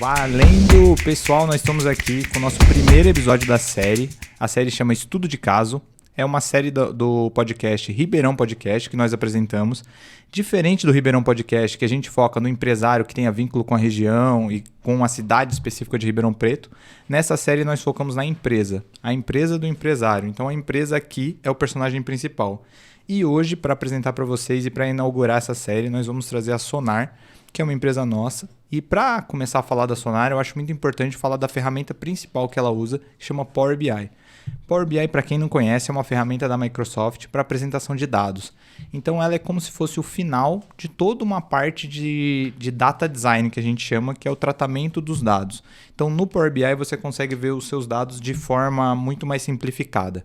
Valendo, pessoal, nós estamos aqui com o nosso primeiro episódio da série. A série chama Estudo de Caso. É uma série do podcast Ribeirão Podcast que nós apresentamos. Diferente do Ribeirão Podcast, que a gente foca no empresário que tenha vínculo com a região e com a cidade específica de Ribeirão Preto, nessa série nós focamos na empresa, a empresa do empresário. Então a empresa aqui é o personagem principal. E hoje, para apresentar para vocês e para inaugurar essa série, nós vamos trazer a Sonar, que é uma empresa nossa. E para começar a falar da Sonar, eu acho muito importante falar da ferramenta principal que ela usa, que chama Power BI. Power BI, para quem não conhece, é uma ferramenta da Microsoft para apresentação de dados. Então ela é como se fosse o final de toda uma parte de data design, que a gente chama, que é o tratamento dos dados. Então no Power BI você consegue ver os seus dados de forma muito mais simplificada.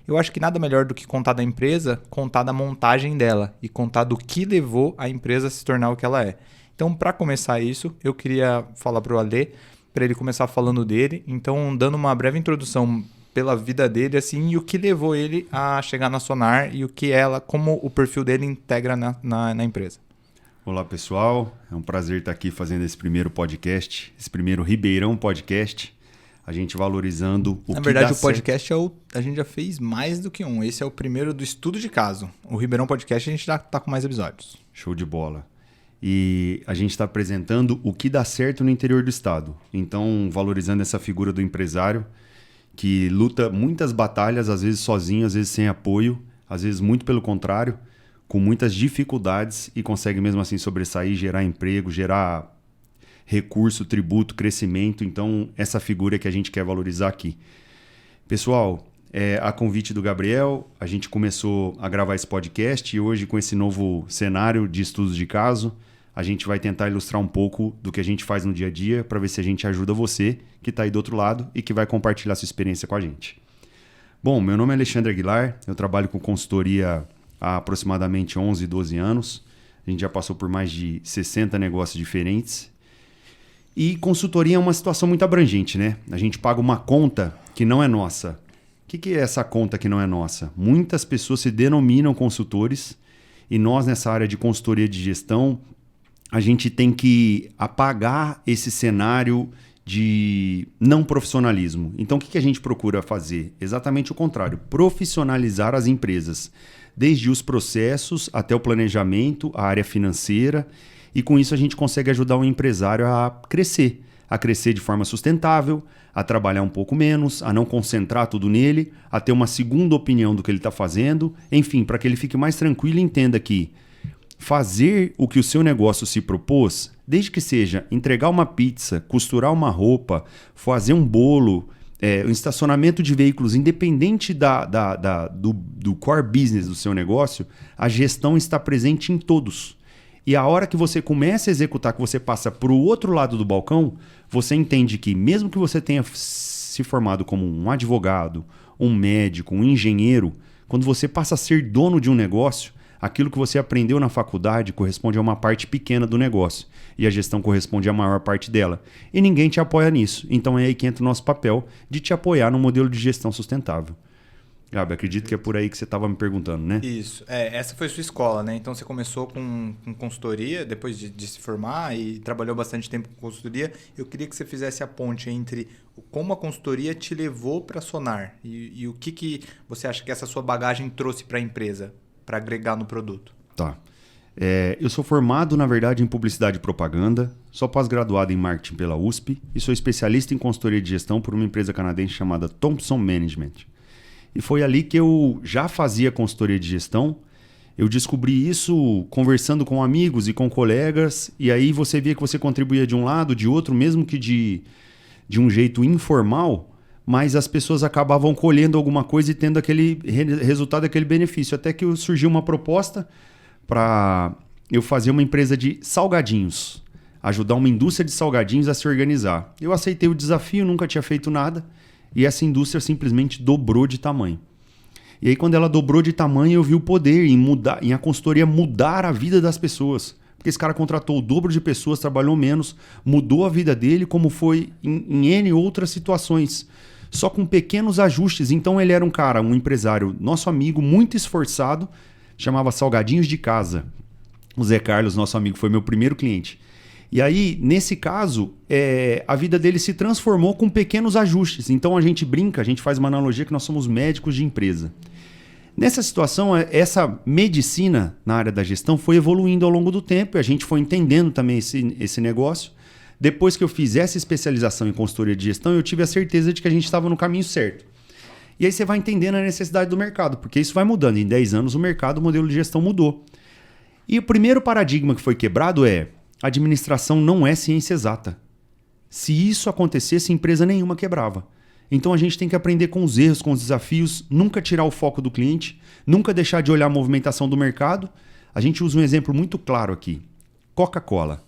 Eu acho que nada melhor do que contar da empresa, contar da montagem dela e contar do que levou a empresa a se tornar o que ela é. Então, para começar isso, eu queria falar para o Alê, para ele começar falando dele. Então, dando uma breve introdução pela vida dele, assim, e o que levou ele a chegar na Sonar e o que ela, como o perfil dele integra na empresa. Olá, pessoal. É um prazer estar aqui fazendo esse primeiro podcast, esse primeiro Ribeirão Podcast. A gente valorizando o que dá certo. Na verdade, o podcast a gente já fez mais do que um. Esse é o primeiro do estudo de caso. O Ribeirão Podcast a gente já está com mais episódios. Show de bola. E a gente está apresentando o que dá certo no interior do estado. Então, valorizando essa figura do empresário que luta muitas batalhas, às vezes sozinho, às vezes sem apoio, às vezes muito pelo contrário, com muitas dificuldades e consegue mesmo assim sobressair, gerar emprego, gerar recurso, tributo, crescimento. Então, essa figura é que a gente quer valorizar aqui. Pessoal, a convite do Gabriel, a gente começou a gravar esse podcast e hoje, com esse novo cenário de estudos de caso, a gente vai tentar ilustrar um pouco do que a gente faz no dia a dia para ver se a gente ajuda você que está aí do outro lado e que vai compartilhar sua experiência com a gente. Bom, meu nome é Alexandre Aguilar, eu trabalho com consultoria há aproximadamente 11, 12 anos. A gente já passou por mais de 60 negócios diferentes. E consultoria é uma situação muito abrangente, né? A gente paga uma conta que não é nossa. O que é essa conta que não é nossa? Muitas pessoas se denominam consultores e nós, nessa área de consultoria de gestão, a gente tem que apagar esse cenário de não profissionalismo. Então, o que a gente procura fazer? Exatamente o contrário, profissionalizar as empresas, desde os processos até o planejamento, a área financeira, e com isso a gente consegue ajudar o empresário a crescer de forma sustentável, a trabalhar um pouco menos, a não concentrar tudo nele, a ter uma segunda opinião do que ele está fazendo, enfim, para que ele fique mais tranquilo e entenda que fazer o que o seu negócio se propôs, desde que seja entregar uma pizza, costurar uma roupa, fazer um bolo, um estacionamento de veículos, independente do core business do seu negócio, a gestão está presente em todos. E a hora que você começa a executar, que você passa para o outro lado do balcão, você entende que mesmo que você tenha se formado como um advogado, um médico, um engenheiro, quando você passa a ser dono de um negócio, aquilo que você aprendeu na faculdade corresponde a uma parte pequena do negócio e a gestão corresponde à maior parte dela. E ninguém te apoia nisso. Então é aí que entra o nosso papel de te apoiar no modelo de gestão sustentável. Gabi, acredito que é por aí que você estava me perguntando, né? Isso. Essa foi sua escola, né? Então você começou com consultoria, depois de se formar e trabalhou bastante tempo com consultoria. Eu queria que você fizesse a ponte entre como a consultoria te levou para a Sonar e o que você acha que essa sua bagagem trouxe para a empresa, para agregar no produto. Tá. Eu sou formado, na verdade, em publicidade e propaganda, sou pós-graduado em marketing pela USP e sou especialista em consultoria de gestão por uma empresa canadense chamada Thompson Management. E foi ali que eu já fazia consultoria de gestão. Eu descobri isso conversando com amigos e com colegas, e aí você via que você contribuía de um lado, de outro, mesmo que de um jeito informal, mas as pessoas acabavam colhendo alguma coisa e tendo aquele resultado, aquele benefício. Até que surgiu uma proposta para eu fazer uma empresa de salgadinhos, ajudar uma indústria de salgadinhos a se organizar. Eu aceitei o desafio, nunca tinha feito nada, e essa indústria simplesmente dobrou de tamanho. E aí, quando ela dobrou de tamanho, eu vi o poder em a consultoria mudar a vida das pessoas. Porque esse cara contratou o dobro de pessoas, trabalhou menos, mudou a vida dele, como foi em N outras situações. Só com pequenos ajustes. Então ele era um empresário, nosso amigo, muito esforçado, chamava Salgadinhos de Casa. O Zé Carlos, nosso amigo, foi meu primeiro cliente. E aí, nesse caso, a vida dele se transformou com pequenos ajustes. Então a gente brinca, a gente faz uma analogia que nós somos médicos de empresa. Nessa situação, essa medicina na área da gestão foi evoluindo ao longo do tempo e a gente foi entendendo também esse negócio. Depois que eu fiz essa especialização em consultoria de gestão, eu tive a certeza de que a gente estava no caminho certo. E aí você vai entendendo a necessidade do mercado, porque isso vai mudando. Em 10 anos, o mercado, o modelo de gestão mudou. E o primeiro paradigma que foi quebrado é: a administração não é ciência exata. Se isso acontecesse, empresa nenhuma quebrava. Então a gente tem que aprender com os erros, com os desafios, nunca tirar o foco do cliente, nunca deixar de olhar a movimentação do mercado. A gente usa um exemplo muito claro aqui. Coca-Cola.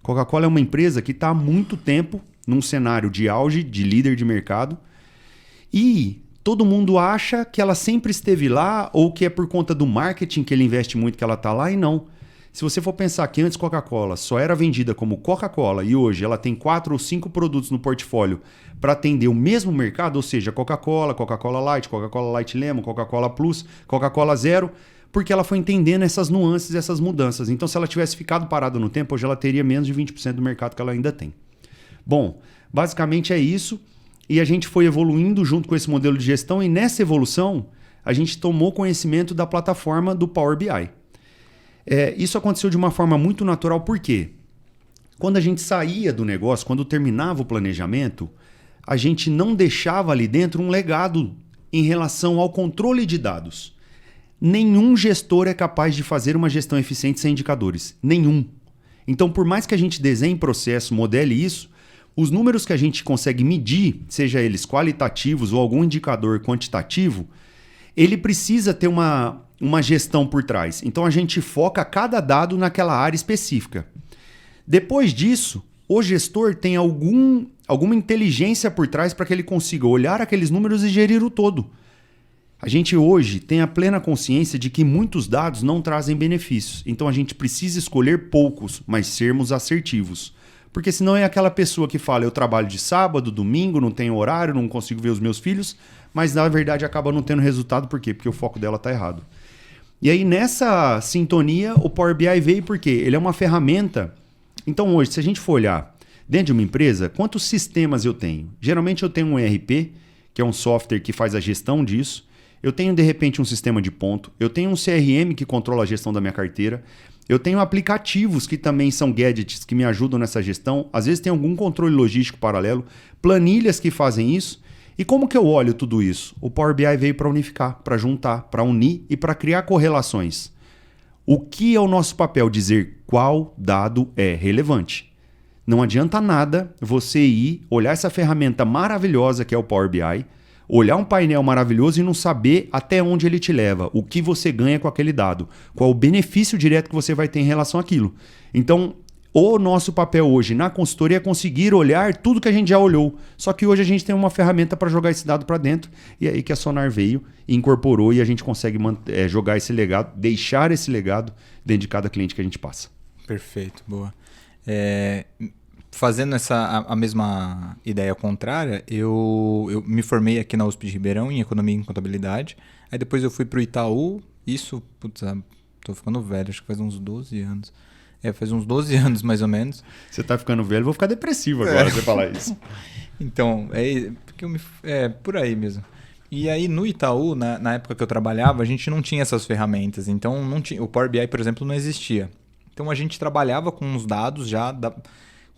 Coca-Cola é uma empresa que está há muito tempo num cenário de auge, de líder de mercado, e todo mundo acha que ela sempre esteve lá ou que é por conta do marketing que ele investe muito que ela está lá, e não. Se você for pensar que antes Coca-Cola só era vendida como Coca-Cola e hoje ela tem 4 ou 5 produtos no portfólio para atender o mesmo mercado, ou seja, Coca-Cola, Coca-Cola Light, Coca-Cola Light Lemon, Coca-Cola Plus, Coca-Cola Zero, porque ela foi entendendo essas nuances, essas mudanças. Então, se ela tivesse ficado parada no tempo, hoje ela teria menos de 20% do mercado que ela ainda tem. Bom, basicamente é isso. E a gente foi evoluindo junto com esse modelo de gestão e nessa evolução a gente tomou conhecimento da plataforma do Power BI. Isso aconteceu de uma forma muito natural, por quê? Quando a gente saía do negócio, quando terminava o planejamento, a gente não deixava ali dentro um legado em relação ao controle de dados. Nenhum gestor é capaz de fazer uma gestão eficiente sem indicadores. Nenhum. Então, por mais que a gente desenhe processo, modele isso, os números que a gente consegue medir, seja eles qualitativos ou algum indicador quantitativo, ele precisa ter uma gestão por trás. Então a gente foca cada dado naquela área específica. Depois disso, o gestor tem alguma inteligência por trás para que ele consiga olhar aqueles números e gerir o todo. A gente hoje tem a plena consciência de que muitos dados não trazem benefícios. Então a gente precisa escolher poucos, mas sermos assertivos. Porque senão é aquela pessoa que fala: eu trabalho de sábado, domingo, não tenho horário, não consigo ver os meus filhos, mas na verdade acaba não tendo resultado. Por quê? Porque o foco dela está errado. E aí nessa sintonia o Power BI veio porque ele é uma ferramenta. Então hoje, se a gente for olhar dentro de uma empresa, quantos sistemas eu tenho? Geralmente eu tenho um ERP, que é um software que faz a gestão disso. Eu tenho de repente um sistema de ponto. Eu tenho um CRM que controla a gestão da minha carteira. Eu tenho aplicativos que também são gadgets que me ajudam nessa gestão. Às vezes tem algum controle logístico paralelo, planilhas que fazem isso. E como que eu olho tudo isso? O Power BI veio para unificar, para juntar, para unir e para criar correlações. O que é o nosso papel? Dizer qual dado é relevante. Não adianta nada você ir, olhar essa ferramenta maravilhosa que é o Power BI, olhar um painel maravilhoso e não saber até onde ele te leva, o que você ganha com aquele dado, qual o benefício direto que você vai ter em relação àquilo. Então, o nosso papel hoje na consultoria é conseguir olhar tudo que a gente já olhou. Só que hoje a gente tem uma ferramenta para jogar esse dado para dentro. E aí que a Sonar veio e incorporou e a gente consegue jogar esse legado, deixar esse legado dentro de cada cliente que a gente passa. Perfeito, boa. Fazendo a mesma ideia contrária, eu me formei aqui na USP de Ribeirão em Economia e Contabilidade. Aí depois eu fui para o Itaú. Isso, putz, tô ficando velho, acho que faz uns 12 anos. Faz uns 12 anos mais ou menos. Você tá ficando velho, vou ficar depressivo agora você falar isso. Então, por aí mesmo. E aí no Itaú, na época que eu trabalhava, a gente não tinha essas ferramentas. Então não tinha, o Power BI, por exemplo, não existia. Então a gente trabalhava com os dados já,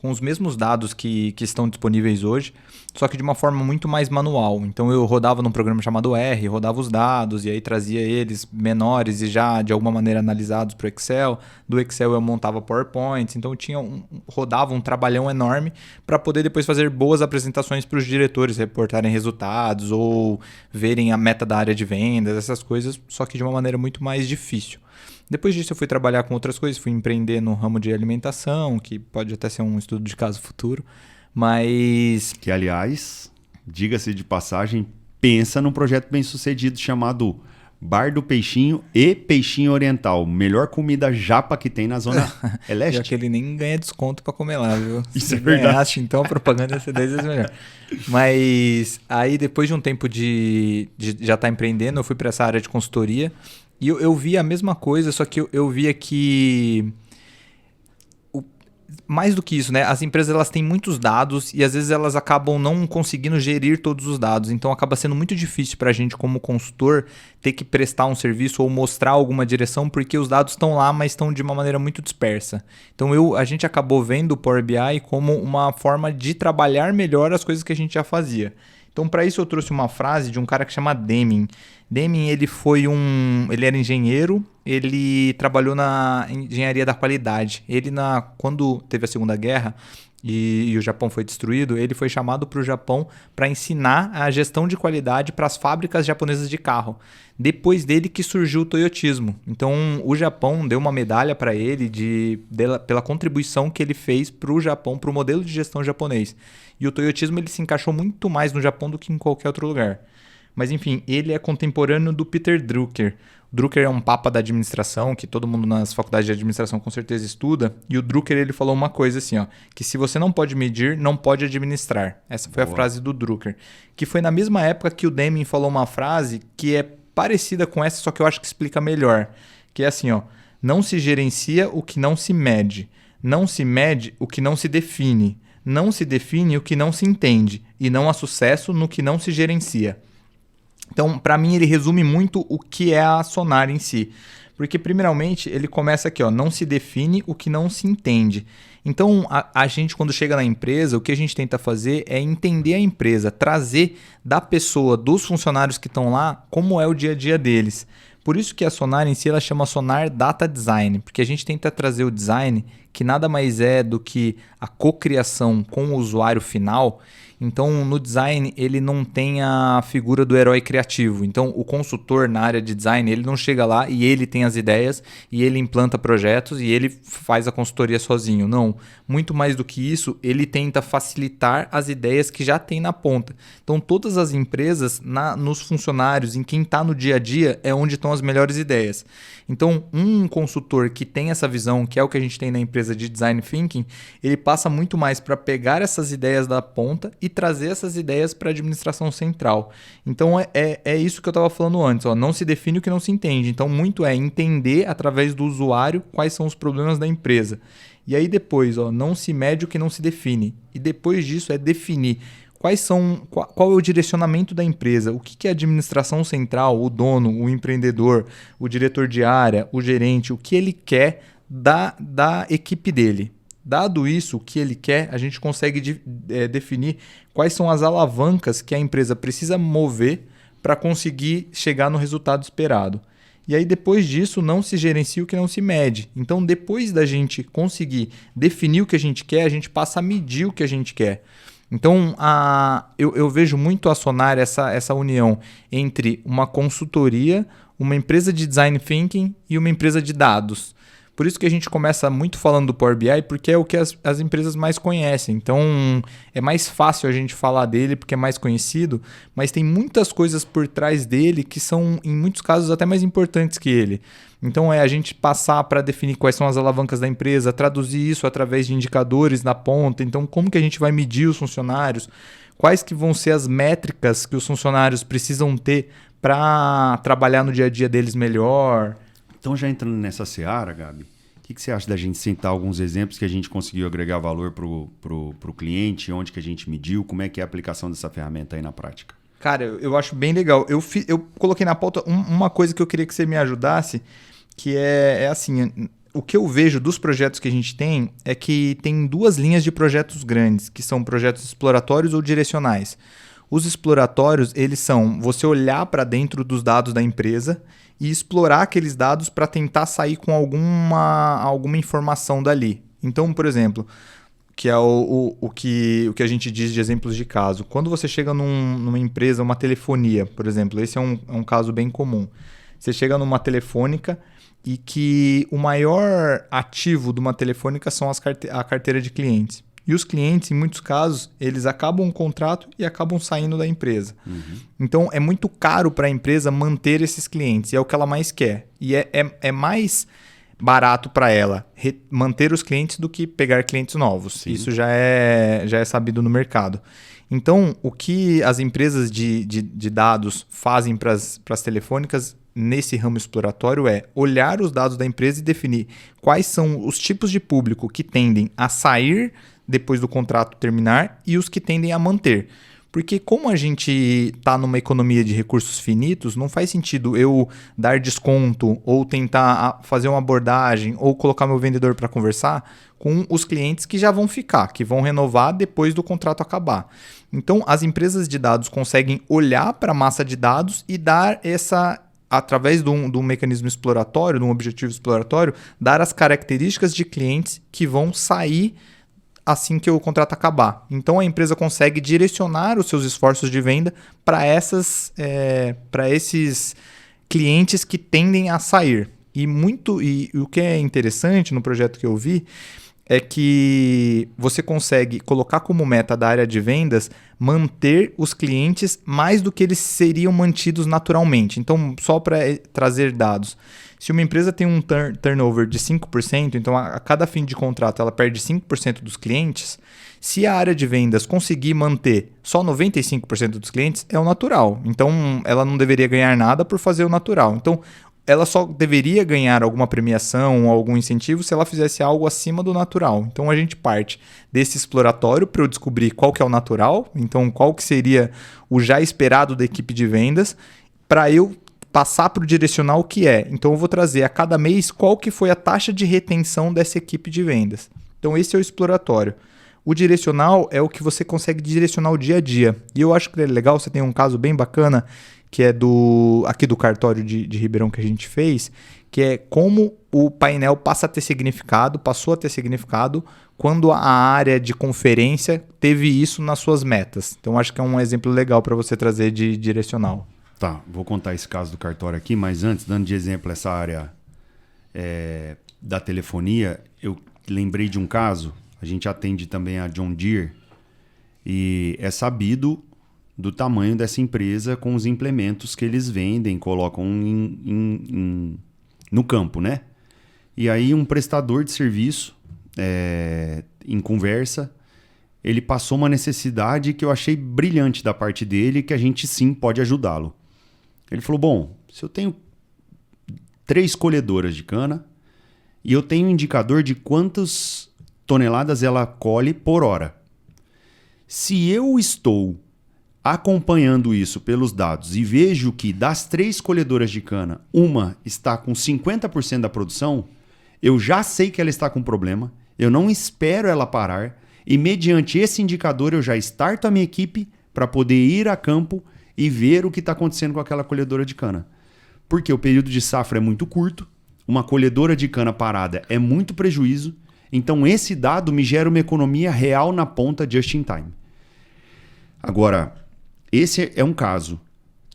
com os mesmos dados que estão disponíveis hoje, só que de uma forma muito mais manual. Então eu rodava num programa chamado R, rodava os dados e aí trazia eles menores e já de alguma maneira analisados para o Excel. Do Excel eu montava PowerPoints, então eu rodava um trabalhão enorme para poder depois fazer boas apresentações para os diretores reportarem resultados ou verem a meta da área de vendas, essas coisas, só que de uma maneira muito mais difícil. Depois disso eu fui trabalhar com outras coisas, fui empreender no ramo de alimentação, que pode até ser um estudo de caso futuro, mas... Que, aliás, diga-se de passagem, pensa num projeto bem sucedido chamado Bar do Peixinho e Peixinho Oriental. Melhor comida japa que tem na Zona Leste. Já que ele nem ganha desconto para comer lá, viu? Isso é verdade. Ganhasse, então a propaganda ia ser 10 vezes melhor. Mas aí depois de um tempo de já estar empreendendo, eu fui para essa área de consultoria. E eu vi a mesma coisa, só que eu via que mais do que isso, né? As empresas elas têm muitos dados e às vezes elas acabam não conseguindo gerir todos os dados. Então acaba sendo muito difícil para a gente como consultor ter que prestar um serviço ou mostrar alguma direção porque os dados estão lá, mas estão de uma maneira muito dispersa. Então a gente acabou vendo o Power BI como uma forma de trabalhar melhor as coisas que a gente já fazia. Então, para isso, eu trouxe uma frase de um cara que chama Deming. Deming, ele era engenheiro, ele trabalhou na engenharia da qualidade. Quando teve a Segunda Guerra e o Japão foi destruído, ele foi chamado para o Japão para ensinar a gestão de qualidade para as fábricas japonesas de carro. Depois dele que surgiu o toyotismo. Então, o Japão deu uma medalha para ele pela contribuição que ele fez para o Japão, para o modelo de gestão japonês. E o toyotismo ele se encaixou muito mais no Japão do que em qualquer outro lugar. Mas enfim, ele é contemporâneo do Peter Drucker. O Drucker é um papa da administração, que todo mundo nas faculdades de administração com certeza estuda. E o Drucker ele falou uma coisa assim, ó, que se você não pode medir, não pode administrar. Essa foi a frase do Drucker. Que foi na mesma época que o Deming falou uma frase que é parecida com essa, só que eu acho que explica melhor. Que é assim, ó, não se gerencia o que não se mede. Não se mede o que não se define. Não se define o que não se entende. E não há sucesso no que não se gerencia. Então, para mim, ele resume muito o que é a Sonar em si. Porque, primeiramente, ele começa aqui, ó, não se define o que não se entende. Então, a gente, quando chega na empresa, o que a gente tenta fazer é entender a empresa, trazer da pessoa, dos funcionários que estão lá, como é o dia a dia deles. Por isso que a Sonar em si, ela chama Sonar Data Design, porque a gente tenta trazer o design, que nada mais é do que a cocriação com o usuário final. Então, no design, ele não tem a figura do herói criativo. Então, o consultor na área de design, ele não chega lá e ele tem as ideias e ele implanta projetos e ele faz a consultoria sozinho. Não. Muito mais do que isso, ele tenta facilitar as ideias que já tem na ponta. Então, todas as empresas, nos funcionários, em quem está no dia a dia, é onde estão as melhores ideias. Então, um consultor que tem essa visão, que é o que a gente tem na empresa de Design Thinking, ele passa muito mais para pegar essas ideias da ponta e trazer essas ideias para a administração central. Então, é isso que eu estava falando antes. Ó, não se define o que não se entende. Então, muito é entender, através do usuário, quais são os problemas da empresa. E aí depois, ó, não se mede o que não se define. E depois disso é definir qual é o direcionamento da empresa, o que é a administração central, o dono, o empreendedor, o diretor de área, o gerente, o que ele quer da equipe dele. Dado isso, o que ele quer, a gente consegue definir quais são as alavancas que a empresa precisa mover para conseguir chegar no resultado esperado. E aí, depois disso, não se gerencia o que não se mede. Então, depois da gente conseguir definir o que a gente quer, a gente passa a medir o que a gente quer. Então, eu vejo muito a Sonar essa união entre uma consultoria, uma empresa de design thinking e uma empresa de dados. Por isso que a gente começa muito falando do Power BI, porque é o que as empresas mais conhecem. Então, é mais fácil a gente falar dele porque é mais conhecido, mas tem muitas coisas por trás dele que são, em muitos casos, até mais importantes que ele. Então, é a gente passar para definir quais são as alavancas da empresa, traduzir isso através de indicadores na ponta. Então, como que a gente vai medir os funcionários? Quais que vão ser as métricas que os funcionários precisam ter para trabalhar no dia a dia deles melhor? Então, já entrando nessa seara, Gabi, o que você acha da gente sentar alguns exemplos que a gente conseguiu agregar valor pro cliente, onde que a gente mediu, como é que é a aplicação dessa ferramenta aí na prática? Cara, eu acho bem legal. Eu coloquei na pauta uma coisa que eu queria que você me ajudasse, que é assim, o que eu vejo dos projetos que a gente tem é que tem duas linhas de projetos grandes, que são projetos exploratórios ou direcionais. Os exploratórios, eles são você olhar para dentro dos dados da empresa e explorar aqueles dados para tentar sair com alguma informação dali. Então, por exemplo, que é o que a gente diz de exemplos de caso. Quando você chega numa empresa, uma telefonia, por exemplo, esse é um caso bem comum. Você chega numa telefônica e que o maior ativo de uma telefônica são a carteira de clientes. E os clientes, em muitos casos, eles acabam o contrato e acabam saindo da empresa. Uhum. Então, é muito caro para a empresa manter esses clientes. E é o que ela mais quer. E é mais barato para ela manter os clientes do que pegar clientes novos. Sim. Isso já é sabido no mercado. Então, o que as empresas de dados fazem para as telefônicas nesse ramo exploratório é olhar os dados da empresa e definir quais são os tipos de público que tendem a sair depois do contrato terminar e os que tendem a manter. Porque como a gente está numa economia de recursos finitos, não faz sentido eu dar desconto ou tentar fazer uma abordagem ou colocar meu vendedor para conversar com os clientes que já vão ficar, que vão renovar depois do contrato acabar. Então, as empresas de dados conseguem olhar para a massa de dados e dar através de um mecanismo exploratório, de um objetivo exploratório, dar as características de clientes que vão sair assim que o contrato acabar. Então, a empresa consegue direcionar os seus esforços de venda para esses clientes que tendem a sair. E o que é interessante no projeto que eu vi é que você consegue colocar como meta da área de vendas manter os clientes mais do que eles seriam mantidos naturalmente. Então, só para trazer dados, se uma empresa tem um turnover de 5%, então a cada fim de contrato ela perde 5% dos clientes, se a área de vendas conseguir manter só 95% dos clientes, é o natural. Então, ela não deveria ganhar nada por fazer o natural. Então, ela só deveria ganhar alguma premiação ou algum incentivo se ela fizesse algo acima do natural. Então a gente parte desse exploratório para eu descobrir qual que é o natural, então qual que seria o já esperado da equipe de vendas, para eu passar para o direcional que é. Então eu vou trazer a cada mês qual que foi a taxa de retenção dessa equipe de vendas. Então esse é o exploratório. O direcional é o que você consegue direcionar o dia a dia. E eu acho que é legal, você tem um caso bem bacana, que é aqui do cartório de Ribeirão que a gente fez, que é como o painel passou a ter significado quando a área de conferência teve isso nas suas metas. Então, acho que é um exemplo legal para você trazer de direcional. Tá, vou contar esse caso do cartório aqui, mas antes, dando de exemplo essa área da telefonia, eu lembrei de um caso, a gente atende também a John Deere, e é sabido do tamanho dessa empresa com os implementos que eles vendem, colocam no campo, né? E aí um prestador de serviço, em conversa, ele passou uma necessidade que eu achei brilhante da parte dele, que a gente sim pode ajudá-lo. Ele falou, bom, se eu tenho 3 colhedoras de cana e eu tenho um indicador de quantas toneladas ela colhe por hora. Se eu estou acompanhando isso pelos dados e vejo que das 3 colhedoras de cana, uma está com 50% da produção, eu já sei que ela está com problema, eu não espero ela parar e mediante esse indicador eu já starto a minha equipe para poder ir a campo e ver o que está acontecendo com aquela colhedora de cana. Porque o período de safra é muito curto, uma colhedora de cana parada é muito prejuízo, então esse dado me gera uma economia real na ponta just in time. Agora, esse é um caso.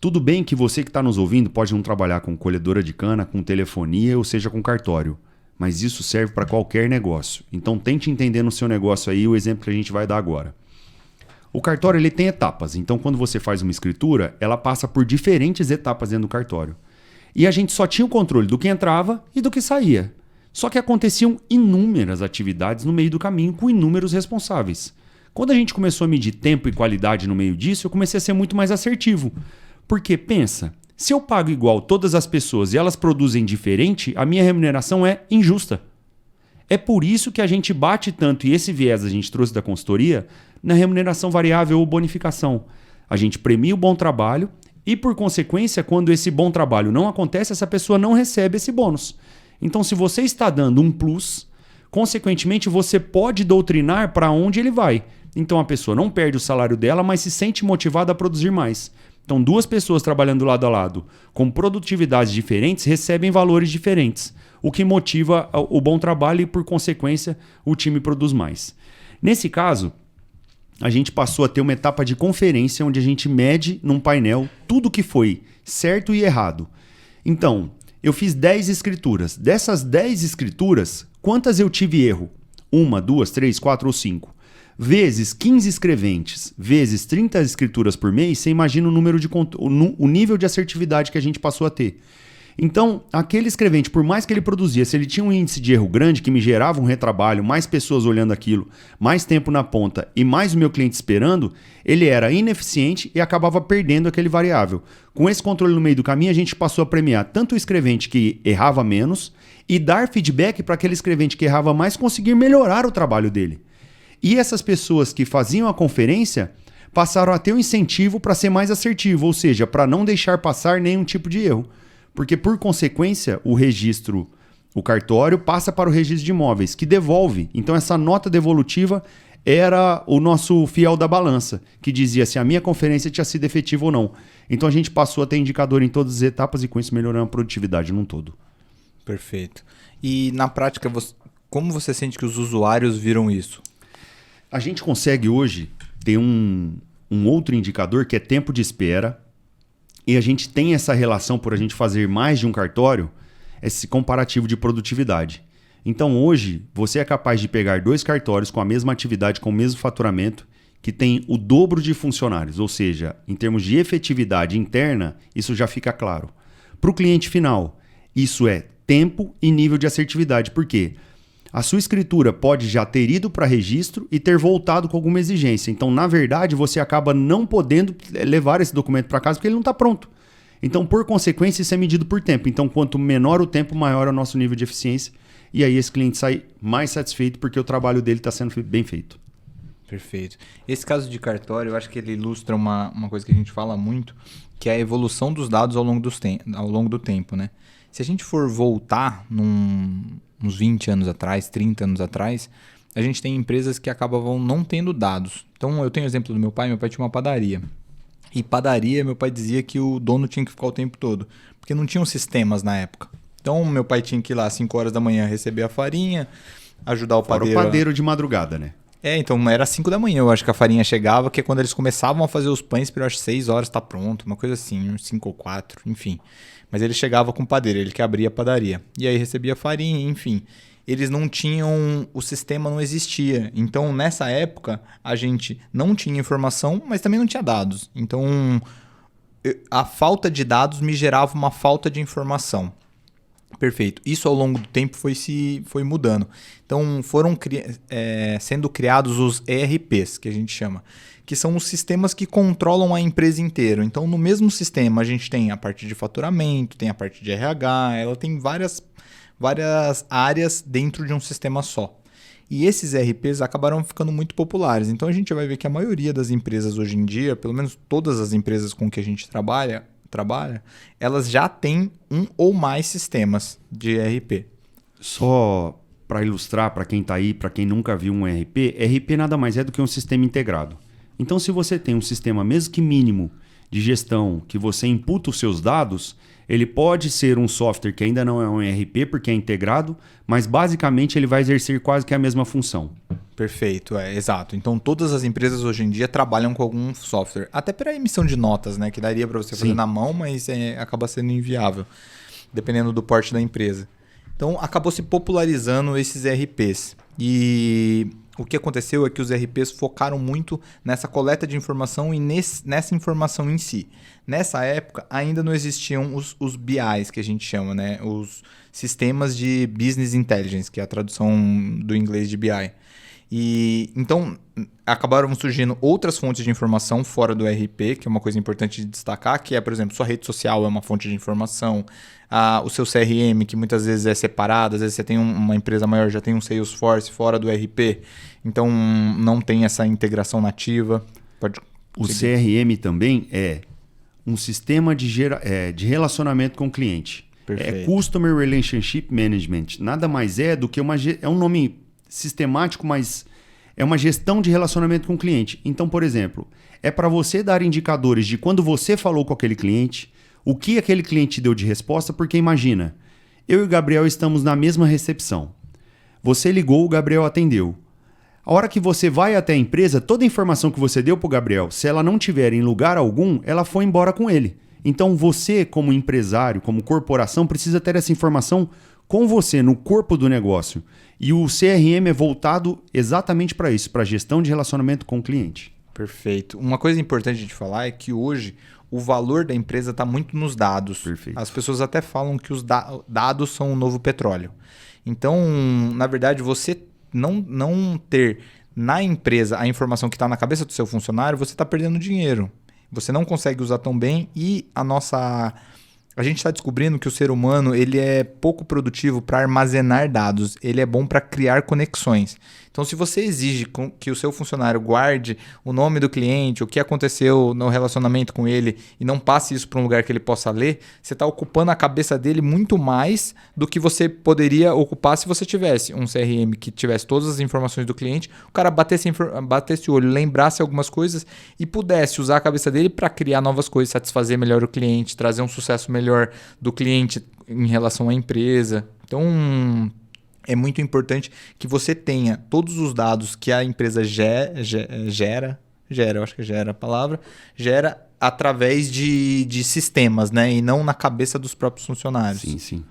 Tudo bem que você que está nos ouvindo pode não trabalhar com colhedora de cana, com telefonia ou seja com cartório, mas isso serve para qualquer negócio. Então tente entender no seu negócio aí o exemplo que a gente vai dar agora. O cartório ele tem etapas, então quando você faz uma escritura, ela passa por diferentes etapas dentro do cartório. E a gente só tinha o controle do que entrava e do que saía. Só que aconteciam inúmeras atividades no meio do caminho com inúmeros responsáveis. Quando a gente começou a medir tempo e qualidade no meio disso, eu comecei a ser muito mais assertivo. Porque, pensa, se eu pago igual todas as pessoas e elas produzem diferente, a minha remuneração é injusta. É por isso que a gente bate tanto, e esse viés a gente trouxe da consultoria, na remuneração variável ou bonificação. A gente premia o bom trabalho e, por consequência, quando esse bom trabalho não acontece, essa pessoa não recebe esse bônus. Então, se você está dando um plus, consequentemente, você pode doutrinar para onde ele vai. Então, a pessoa não perde o salário dela, mas se sente motivada a produzir mais. Então, 2 pessoas trabalhando lado a lado com produtividades diferentes recebem valores diferentes, o que motiva o bom trabalho e, por consequência, o time produz mais. Nesse caso, a gente passou a ter uma etapa de conferência onde a gente mede num painel tudo que foi certo e errado. Então, eu fiz 10 escrituras. Dessas 10 escrituras, quantas eu tive erro? 1, 2, 3, 4 ou 5? Vezes 15 escreventes, vezes 30 escrituras por mês, você imagina o nível de assertividade que a gente passou a ter. Então, aquele escrevente, por mais que ele produzia, se ele tinha um índice de erro grande que me gerava um retrabalho, mais pessoas olhando aquilo, mais tempo na ponta e mais o meu cliente esperando, ele era ineficiente e acabava perdendo aquele variável. Com esse controle no meio do caminho, a gente passou a premiar tanto o escrevente que errava menos e dar feedback para aquele escrevente que errava mais conseguir melhorar o trabalho dele. E essas pessoas que faziam a conferência passaram a ter um incentivo para ser mais assertivo, ou seja, para não deixar passar nenhum tipo de erro. Porque, por consequência, o registro, o cartório, passa para o registro de imóveis, que devolve. Então, essa nota devolutiva era o nosso fiel da balança, que dizia se a minha conferência tinha sido efetiva ou não. Então, a gente passou a ter indicador em todas as etapas e, com isso, melhorando a produtividade num todo. Perfeito. E, na prática, como você sente que os usuários viram isso? A gente consegue hoje ter um outro indicador que é tempo de espera. E a gente tem essa relação por a gente fazer mais de um cartório, esse comparativo de produtividade. Então hoje você é capaz de pegar 2 cartórios com a mesma atividade, com o mesmo faturamento, que tem o dobro de funcionários, ou seja, em termos de efetividade interna, isso já fica claro. Para o cliente final, isso é tempo e nível de assertividade. Por quê? A sua escritura pode já ter ido para registro e ter voltado com alguma exigência. Então, na verdade, você acaba não podendo levar esse documento para casa porque ele não está pronto. Então, por consequência, isso é medido por tempo. Então, quanto menor o tempo, maior é o nosso nível de eficiência. E aí esse cliente sai mais satisfeito porque o trabalho dele está sendo bem feito. Perfeito. Esse caso de cartório, eu acho que ele ilustra uma coisa que a gente fala muito, que é a evolução dos dados ao longo do tempo, né? Se a gente for voltar uns 20 anos atrás, 30 anos atrás, a gente tem empresas que acabavam não tendo dados. Então, eu tenho o exemplo do meu pai tinha uma padaria. E padaria, meu pai dizia que o dono tinha que ficar o tempo todo, porque não tinham sistemas na época. Então, meu pai tinha que ir lá às 5 horas da manhã receber a farinha, ajudar o padeiro. Fora o padeiro de madrugada, né? Então era às 5 da manhã, eu acho que a farinha chegava, que é quando eles começavam a fazer os pães, eu acho que 6 horas tá pronto, uma coisa assim, 5 ou 4, enfim. Mas ele chegava com o padeiro, ele que abria a padaria. E aí recebia a farinha, enfim. Eles não tinham, o sistema não existia. Então, nessa época, a gente não tinha informação, mas também não tinha dados. Então, a falta de dados me gerava uma falta de informação. Perfeito. Isso ao longo do tempo foi mudando. Então foram sendo criados os ERPs, que a gente chama, que são os sistemas que controlam a empresa inteira. Então no mesmo sistema a gente tem a parte de faturamento, tem a parte de RH, ela tem várias áreas dentro de um sistema só. E esses ERPs acabaram ficando muito populares. Então a gente vai ver que a maioria das empresas hoje em dia, pelo menos todas as empresas com que a gente trabalha, elas já têm um ou mais sistemas de ERP. Só para ilustrar para quem está aí, para quem nunca viu um ERP, ERP nada mais é do que um sistema integrado. Então, se você tem um sistema, mesmo que mínimo, de gestão, que você imputa os seus dados, ele pode ser um software que ainda não é um ERP porque é integrado, mas basicamente ele vai exercer quase que a mesma função. Perfeito, exato. Então todas as empresas hoje em dia trabalham com algum software. Até para emissão de notas, né? Que daria para você fazer na mão, mas acaba sendo inviável, dependendo do porte da empresa. Então acabou se popularizando esses ERPs. E o que aconteceu é que os ERPs focaram muito nessa coleta de informação e nessa informação em si. Nessa época ainda não existiam os BIs, que a gente chama, né? Os sistemas de Business Intelligence, que é a tradução do inglês de BI. E então acabaram surgindo outras fontes de informação fora do ERP, que é uma coisa importante de destacar, que é, por exemplo, sua rede social é uma fonte de informação, o seu CRM, que muitas vezes é separado, às vezes você tem uma empresa maior, já tem um Salesforce fora do ERP, então não tem essa integração nativa. O CRM também é um sistema de relacionamento com o cliente. Perfeito. É Customer Relationship Management. Nada mais é do que é um nome sistemático, mas é uma gestão de relacionamento com o cliente. Então, por exemplo, é para você dar indicadores de quando você falou com aquele cliente, o que aquele cliente deu de resposta, porque imagina, eu e o Gabriel estamos na mesma recepção. Você ligou, o Gabriel atendeu. A hora que você vai até a empresa, toda a informação que você deu para o Gabriel, se ela não tiver em lugar algum, ela foi embora com ele. Então você, como empresário, como corporação, precisa ter essa informação com você, no corpo do negócio. E o CRM é voltado exatamente para isso, para a gestão de relacionamento com o cliente. Perfeito. Uma coisa importante de falar é que hoje o valor da empresa está muito nos dados. Perfeito. As pessoas até falam que os dados são o novo petróleo. Então, na verdade, você não ter na empresa a informação que está na cabeça do seu funcionário, você está perdendo dinheiro. Você não consegue usar tão bem e a gente está descobrindo que o ser humano ele é pouco produtivo para armazenar dados, ele é bom para criar conexões. Então, se você exige que o seu funcionário guarde o nome do cliente, o que aconteceu no relacionamento com ele e não passe isso para um lugar que ele possa ler, você está ocupando a cabeça dele muito mais do que você poderia ocupar se você tivesse um CRM que tivesse todas as informações do cliente, o cara batesse o olho, lembrasse algumas coisas e pudesse usar a cabeça dele para criar novas coisas, satisfazer melhor o cliente, trazer um sucesso melhor do cliente em relação à empresa. Então, é muito importante que você tenha todos os dados que a empresa gera, eu acho que gera a palavra, gera através de sistemas, né? E não na cabeça dos próprios funcionários. Sim.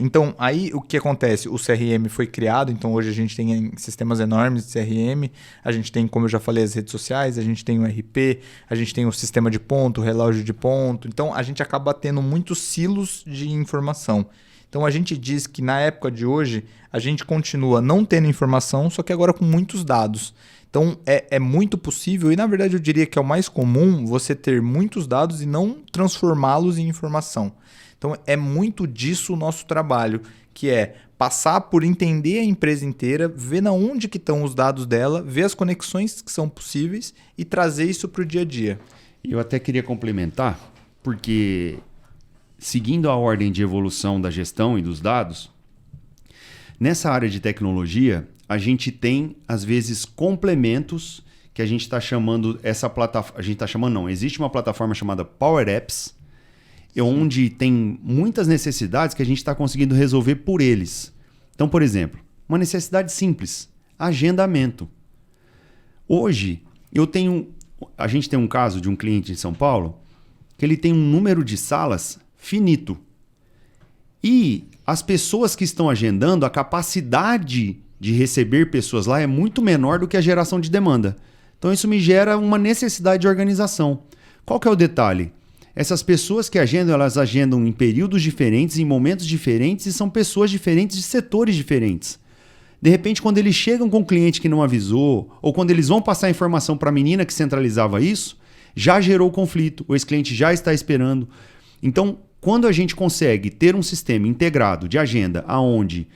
Então, aí o que acontece? O CRM foi criado, então hoje a gente tem sistemas enormes de CRM, a gente tem, como eu já falei, as redes sociais, a gente tem o RP, a gente tem o sistema de ponto, o relógio de ponto, então a gente acaba tendo muitos silos de informação. Então a gente diz que na época de hoje a gente continua não tendo informação, só que agora com muitos dados. Então é muito possível e na verdade eu diria que é o mais comum você ter muitos dados e não transformá-los em informação. Então é muito disso o nosso trabalho, que é passar por entender a empresa inteira, ver na onde que estão os dados dela, ver as conexões que são possíveis e trazer isso para o dia a dia. Eu até queria complementar, porque seguindo a ordem de evolução da gestão e dos dados, nessa área de tecnologia, a gente tem, às vezes, complementos que a gente está chamando essa plataforma. A gente está chamando, não. Existe uma plataforma chamada Power Apps, onde tem muitas necessidades que a gente está conseguindo resolver por eles. Então, por exemplo, uma necessidade simples: agendamento. Hoje, a gente tem um caso de um cliente em São Paulo que ele tem um número de salas finito. E as pessoas que estão agendando, a capacidade de receber pessoas lá é muito menor do que a geração de demanda. Então isso me gera uma necessidade de organização. Qual que é o detalhe? Essas pessoas que agendam, elas agendam em períodos diferentes, em momentos diferentes e são pessoas diferentes de setores diferentes. De repente, quando eles chegam com um cliente que não avisou, ou quando eles vão passar a informação para a menina que centralizava isso, já gerou conflito, ou esse cliente já está esperando. Então, quando a gente consegue ter um sistema integrado de agenda aonde,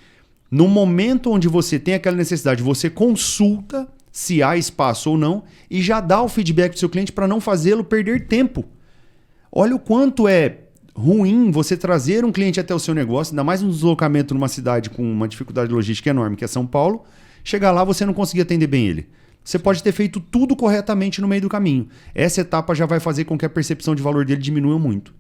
no momento onde você tem aquela necessidade, você consulta se há espaço ou não e já dá o feedback do seu cliente para não fazê-lo perder tempo. Olha o quanto é ruim você trazer um cliente até o seu negócio, ainda mais um deslocamento numa cidade com uma dificuldade logística enorme, que é São Paulo, chegar lá você não conseguir atender bem ele. Você pode ter feito tudo corretamente no meio do caminho. Essa etapa já vai fazer com que a percepção de valor dele diminua muito.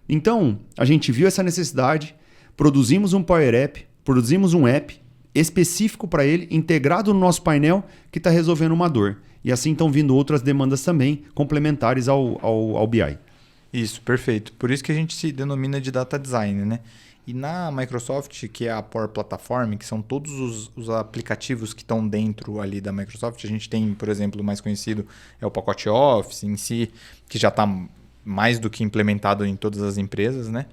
Então, a gente viu essa necessidade, produzimos um Power App, produzimos um app específico para ele, integrado no nosso painel, que está resolvendo uma dor. E assim estão vindo outras demandas também, complementares ao BI. Isso, perfeito. Por isso que a gente se denomina de Data Design, né? E na Microsoft, que é a Power Platform, que são todos os aplicativos que estão dentro ali da Microsoft, a gente tem, por exemplo, o mais conhecido é o pacote Office em si, que já está mais do que implementado em todas as empresas, né?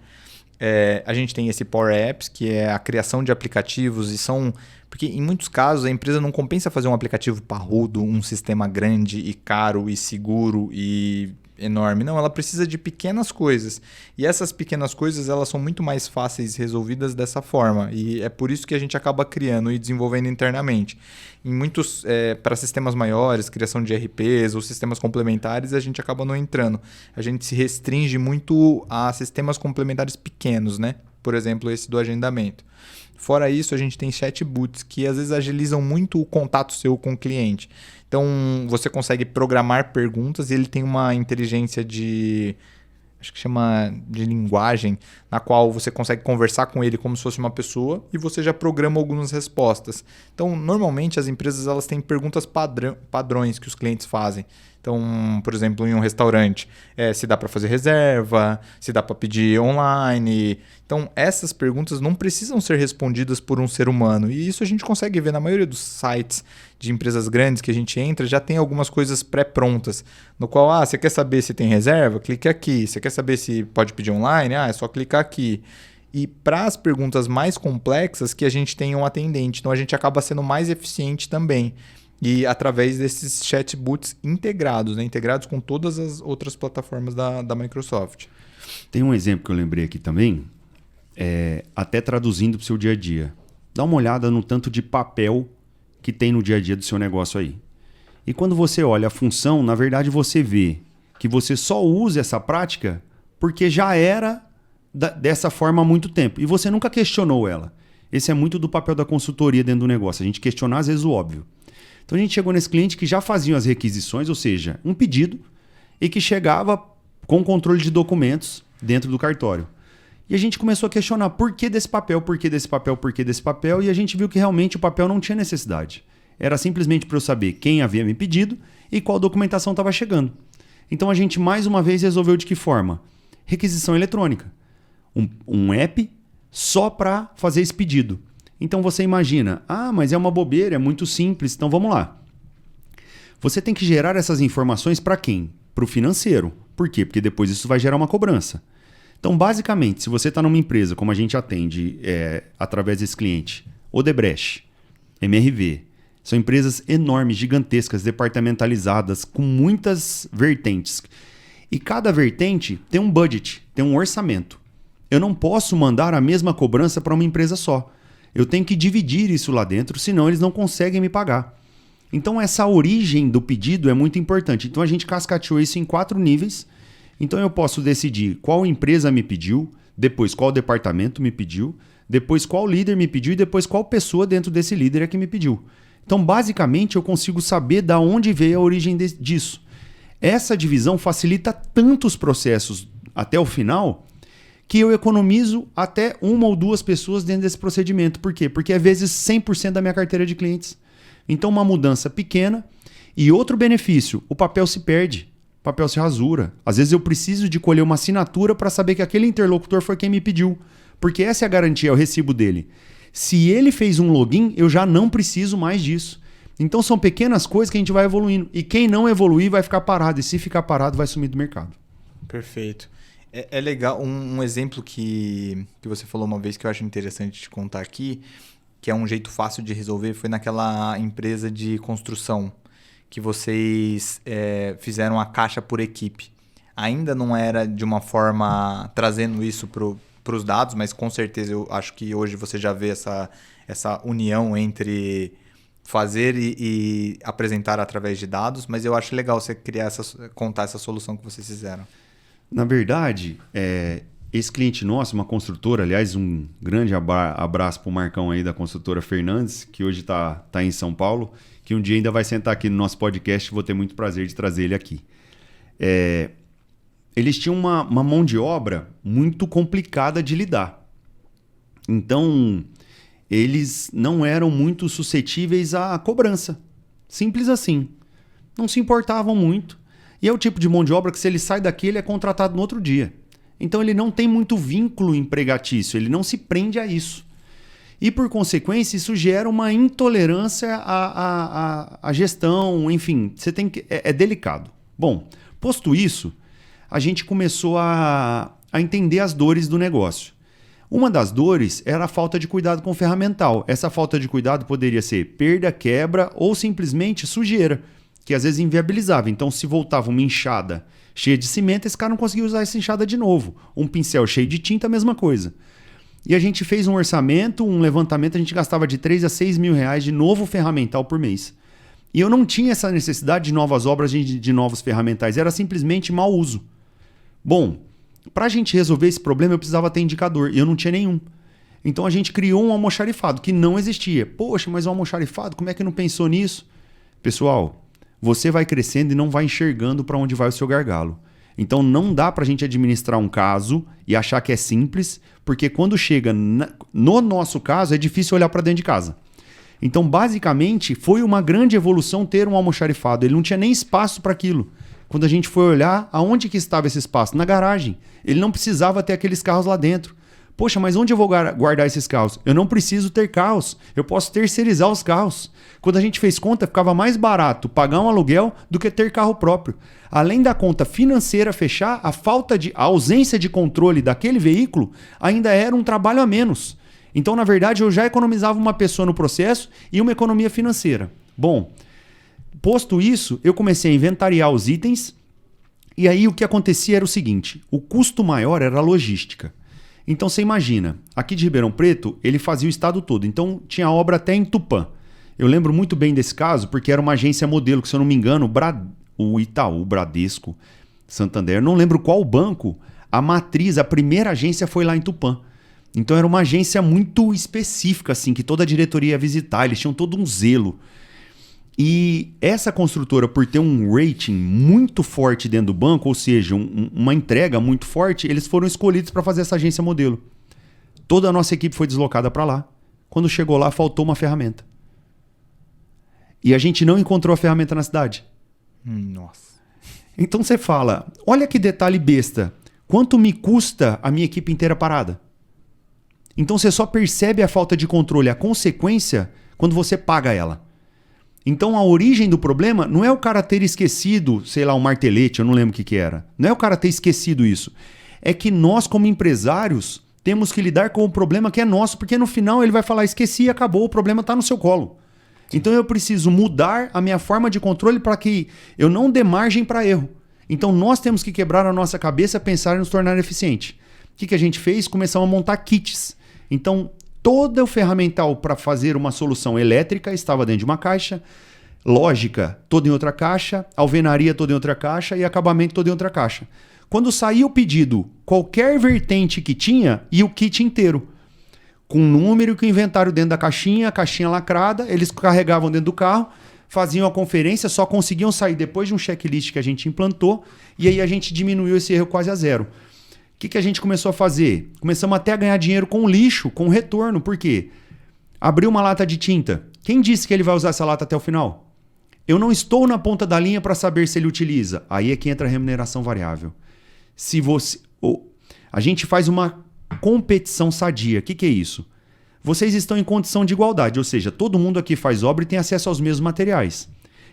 A gente tem esse Power Apps, que é a criação de aplicativos e são... Porque em muitos casos a empresa não compensa fazer um aplicativo parrudo, um sistema grande e caro e seguro e enorme. Não, ela precisa de pequenas coisas. E essas pequenas coisas elas são muito mais fáceis resolvidas dessa forma. E é por isso que a gente acaba criando e desenvolvendo internamente. Em muitos, para sistemas maiores, criação de RPs ou sistemas complementares, a gente acaba não entrando. A gente se restringe muito a sistemas complementares pequenos, né? Por exemplo, esse do agendamento. Fora isso, a gente tem chatbots que às vezes agilizam muito o contato seu com o cliente. Então, você consegue programar perguntas e ele tem uma inteligência acho que chama de linguagem, na qual você consegue conversar com ele como se fosse uma pessoa e você já programa algumas respostas. Então, normalmente as empresas elas têm perguntas padrões que os clientes fazem. Então, por exemplo, em um restaurante, se dá para fazer reserva, se dá para pedir online. Então, essas perguntas não precisam ser respondidas por um ser humano. E isso a gente consegue ver na maioria dos sites de empresas grandes que a gente entra, já tem algumas coisas pré-prontas, no qual, você quer saber se tem reserva? Clique aqui. Você quer saber se pode pedir online? É só clicar aqui. E para as perguntas mais complexas, que a gente tem um atendente. Então, a gente acaba sendo mais eficiente também. E através desses chatbots integrados, né? Integrados com todas as outras plataformas da Microsoft. Tem um exemplo que eu lembrei aqui também, até traduzindo para o seu dia a dia. Dá uma olhada no tanto de papel que tem no dia a dia do seu negócio aí. E quando você olha a função, na verdade você vê que você só usa essa prática porque já era dessa forma há muito tempo. E você nunca questionou ela. Esse é muito do papel da consultoria dentro do negócio. A gente questionar às vezes o óbvio. Então a gente chegou nesse cliente que já fazia as requisições, ou seja, um pedido, e que chegava com controle de documentos dentro do cartório. E a gente começou a questionar por que desse papel, por que desse papel, por que desse papel, e a gente viu que realmente o papel não tinha necessidade. Era simplesmente para eu saber quem havia me pedido e qual documentação estava chegando. Então a gente mais uma vez resolveu de que forma? Requisição eletrônica. Um app só para fazer esse pedido. Então você imagina, mas é uma bobeira, é muito simples, então vamos lá. Você tem que gerar essas informações para quem? Para o financeiro. Por quê? Porque depois isso vai gerar uma cobrança. Então, basicamente, se você está numa empresa, como a gente atende através desse cliente, Odebrecht, MRV, são empresas enormes, gigantescas, departamentalizadas, com muitas vertentes. E cada vertente tem um budget, tem um orçamento. Eu não posso mandar a mesma cobrança para uma empresa só. Eu tenho que dividir isso lá dentro, senão eles não conseguem me pagar. Então, essa origem do pedido é muito importante. Então, a gente cascateou isso em 4 níveis. Então, eu posso decidir qual empresa me pediu, depois qual departamento me pediu, depois qual líder me pediu e depois qual pessoa dentro desse líder é que me pediu. Então, basicamente, eu consigo saber de onde veio a origem disso. Essa divisão facilita tanto os processos até o final que eu economizo até 1 ou 2 pessoas dentro desse procedimento. Por quê? Porque é vezes 100% da minha carteira de clientes. Então, uma mudança pequena. E outro benefício, o papel se perde, o papel se rasura. Às vezes eu preciso de colher uma assinatura para saber que aquele interlocutor foi quem me pediu. Porque essa é a garantia, é o recibo dele. Se ele fez um login, eu já não preciso mais disso. Então, são pequenas coisas que a gente vai evoluindo. E quem não evoluir vai ficar parado. E se ficar parado, vai sumir do mercado. Perfeito. É legal, um exemplo que você falou uma vez que eu acho interessante te contar aqui, que é um jeito fácil de resolver, foi naquela empresa de construção que vocês fizeram a caixa por equipe. Ainda não era de uma forma trazendo isso para os dados, mas com certeza eu acho que hoje você já vê essa união entre fazer e apresentar através de dados, mas eu acho legal você contar essa solução que vocês fizeram. Na verdade, esse cliente nosso, uma construtora, aliás, um grande abraço para o Marcão aí da construtora Fernandes, que hoje está em São Paulo, que um dia ainda vai sentar aqui no nosso podcast, vou ter muito prazer de trazer ele aqui. Eles tinham uma mão de obra muito complicada de lidar. Então, eles não eram muito suscetíveis à cobrança. Simples assim. Não se importavam muito. E é o tipo de mão de obra que, se ele sai daqui, ele é contratado no outro dia. Então, ele não tem muito vínculo empregatício, ele não se prende a isso. E, por consequência, isso gera uma intolerância à gestão, enfim, é delicado. Bom, posto isso, a gente começou a entender as dores do negócio. Uma das dores era a falta de cuidado com o ferramental. Essa falta de cuidado poderia ser perda, quebra ou simplesmente sujeira, que às vezes inviabilizava. Então, se voltava uma enxada cheia de cimento, esse cara não conseguia usar essa enxada de novo. Um pincel cheio de tinta, a mesma coisa. E a gente fez um orçamento, um levantamento, a gente gastava de 3 a 6 mil reais de novo ferramental por mês. E eu não tinha essa necessidade de novas obras, de novos ferramentais, era simplesmente mau uso. Bom, para a gente resolver esse problema, eu precisava ter indicador, e eu não tinha nenhum. Então a gente criou um almoxarifado, que não existia. Poxa, mas um almoxarifado, como é que não pensou nisso? Pessoal, você vai crescendo e não vai enxergando para onde vai o seu gargalo. Então não dá para a gente administrar um caso e achar que é simples, porque quando chega no nosso caso é difícil olhar para dentro de casa. Então basicamente foi uma grande evolução ter um almoxarifado, ele não tinha nem espaço para aquilo. Quando a gente foi olhar, aonde que estava esse espaço? Na garagem. Ele não precisava ter aqueles carros lá dentro. Poxa, mas onde eu vou guardar esses carros? Eu não preciso ter carros, eu posso terceirizar os carros. Quando a gente fez conta, ficava mais barato pagar um aluguel do que ter carro próprio. Além da conta financeira fechar, a ausência de controle daquele veículo ainda era um trabalho a menos. Então, na verdade, eu já economizava uma pessoa no processo e uma economia financeira. Bom, posto isso, eu comecei a inventariar os itens e aí o que acontecia era o seguinte, o custo maior era a logística. Então você imagina, aqui de Ribeirão Preto, ele fazia o estado todo. Então tinha obra até em Tupã. Eu lembro muito bem desse caso, porque era uma agência modelo, que se eu não me engano, o Itaú, Bradesco, Santander, não lembro qual banco, a matriz, a primeira agência foi lá em Tupã. Então era uma agência muito específica, assim, que toda a diretoria ia visitar, eles tinham todo um zelo. E essa construtora, por ter um rating muito forte dentro do banco, ou seja, uma entrega muito forte, eles foram escolhidos para fazer essa agência modelo. Toda a nossa equipe foi deslocada para lá. Quando chegou lá, faltou uma ferramenta. E a gente não encontrou a ferramenta na cidade. Nossa. Então você fala, olha que detalhe besta. Quanto me custa a minha equipe inteira parada? Então você só percebe a falta de controle, a consequência, quando você paga ela. Então a origem do problema não é o cara ter esquecido, sei lá, um martelete, eu não lembro o que era. Não é o cara ter esquecido isso. É que nós, como empresários, temos que lidar com o problema que é nosso, porque no final ele vai falar, esqueci e acabou, o problema está no seu colo. Então eu preciso mudar a minha forma de controle para que eu não dê margem para erro. Então nós temos que quebrar a nossa cabeça, pensar e nos tornar eficiente. O que a gente fez? Começamos a montar kits. Então todo o ferramental para fazer uma solução elétrica estava dentro de uma caixa, lógica toda em outra caixa, alvenaria toda em outra caixa e acabamento todo em outra caixa. Quando saía o pedido, qualquer vertente que tinha, ia o kit inteiro. Com o número e com o inventário dentro da caixinha, a caixinha lacrada, eles carregavam dentro do carro, faziam a conferência, só conseguiam sair depois de um checklist que a gente implantou, e aí a gente diminuiu esse erro quase a zero. O que a gente começou a fazer? Começamos até a ganhar dinheiro com lixo, com retorno. Por quê? Abriu uma lata de tinta. Quem disse que ele vai usar essa lata até o final? Eu não estou na ponta da linha para saber se ele utiliza. Aí é que entra a remuneração variável. Se você... A gente faz uma competição sadia. O que é isso? Vocês estão em condição de igualdade, ou seja, todo mundo aqui faz obra e tem acesso aos mesmos materiais.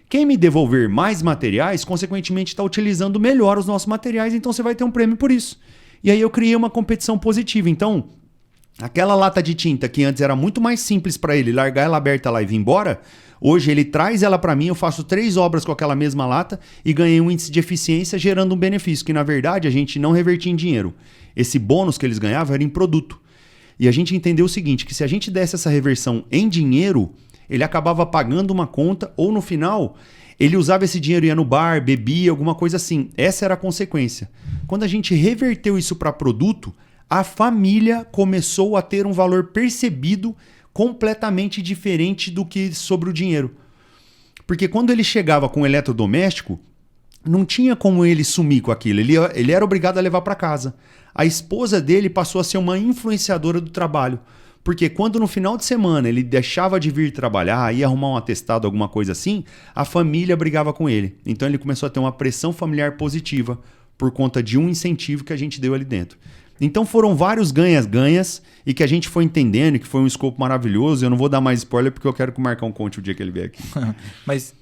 Quem me devolver mais materiais, consequentemente está utilizando melhor os nossos materiais, então você vai ter um prêmio por isso. E aí eu criei uma competição positiva. Então, aquela lata de tinta que antes era muito mais simples para ele largar ela aberta lá e vir embora, hoje ele traz ela para mim, eu faço 3 obras com aquela mesma lata e ganhei um índice de eficiência gerando um benefício, que na verdade a gente não revertia em dinheiro. Esse bônus que eles ganhavam era em produto. E a gente entendeu o seguinte, que se a gente desse essa reversão em dinheiro, ele acabava pagando uma conta ou no final... Ele usava esse dinheiro, ia no bar, bebia, alguma coisa assim. Essa era a consequência. Quando a gente reverteu isso para produto, a família começou a ter um valor percebido completamente diferente do que sobre o dinheiro. Porque quando ele chegava com o eletrodoméstico, não tinha como ele sumir com aquilo. Ele era obrigado a levar para casa. A esposa dele passou a ser uma influenciadora do trabalho. Porque quando no final de semana ele deixava de vir trabalhar, ia arrumar um atestado, alguma coisa assim, a família brigava com ele. Então ele começou a ter uma pressão familiar positiva por conta de um incentivo que a gente deu ali dentro. Então foram vários ganhas-ganhas e que a gente foi entendendo, que foi um escopo maravilhoso. Eu não vou dar mais spoiler porque eu quero que o Marcão conte o dia que ele vier aqui. Mas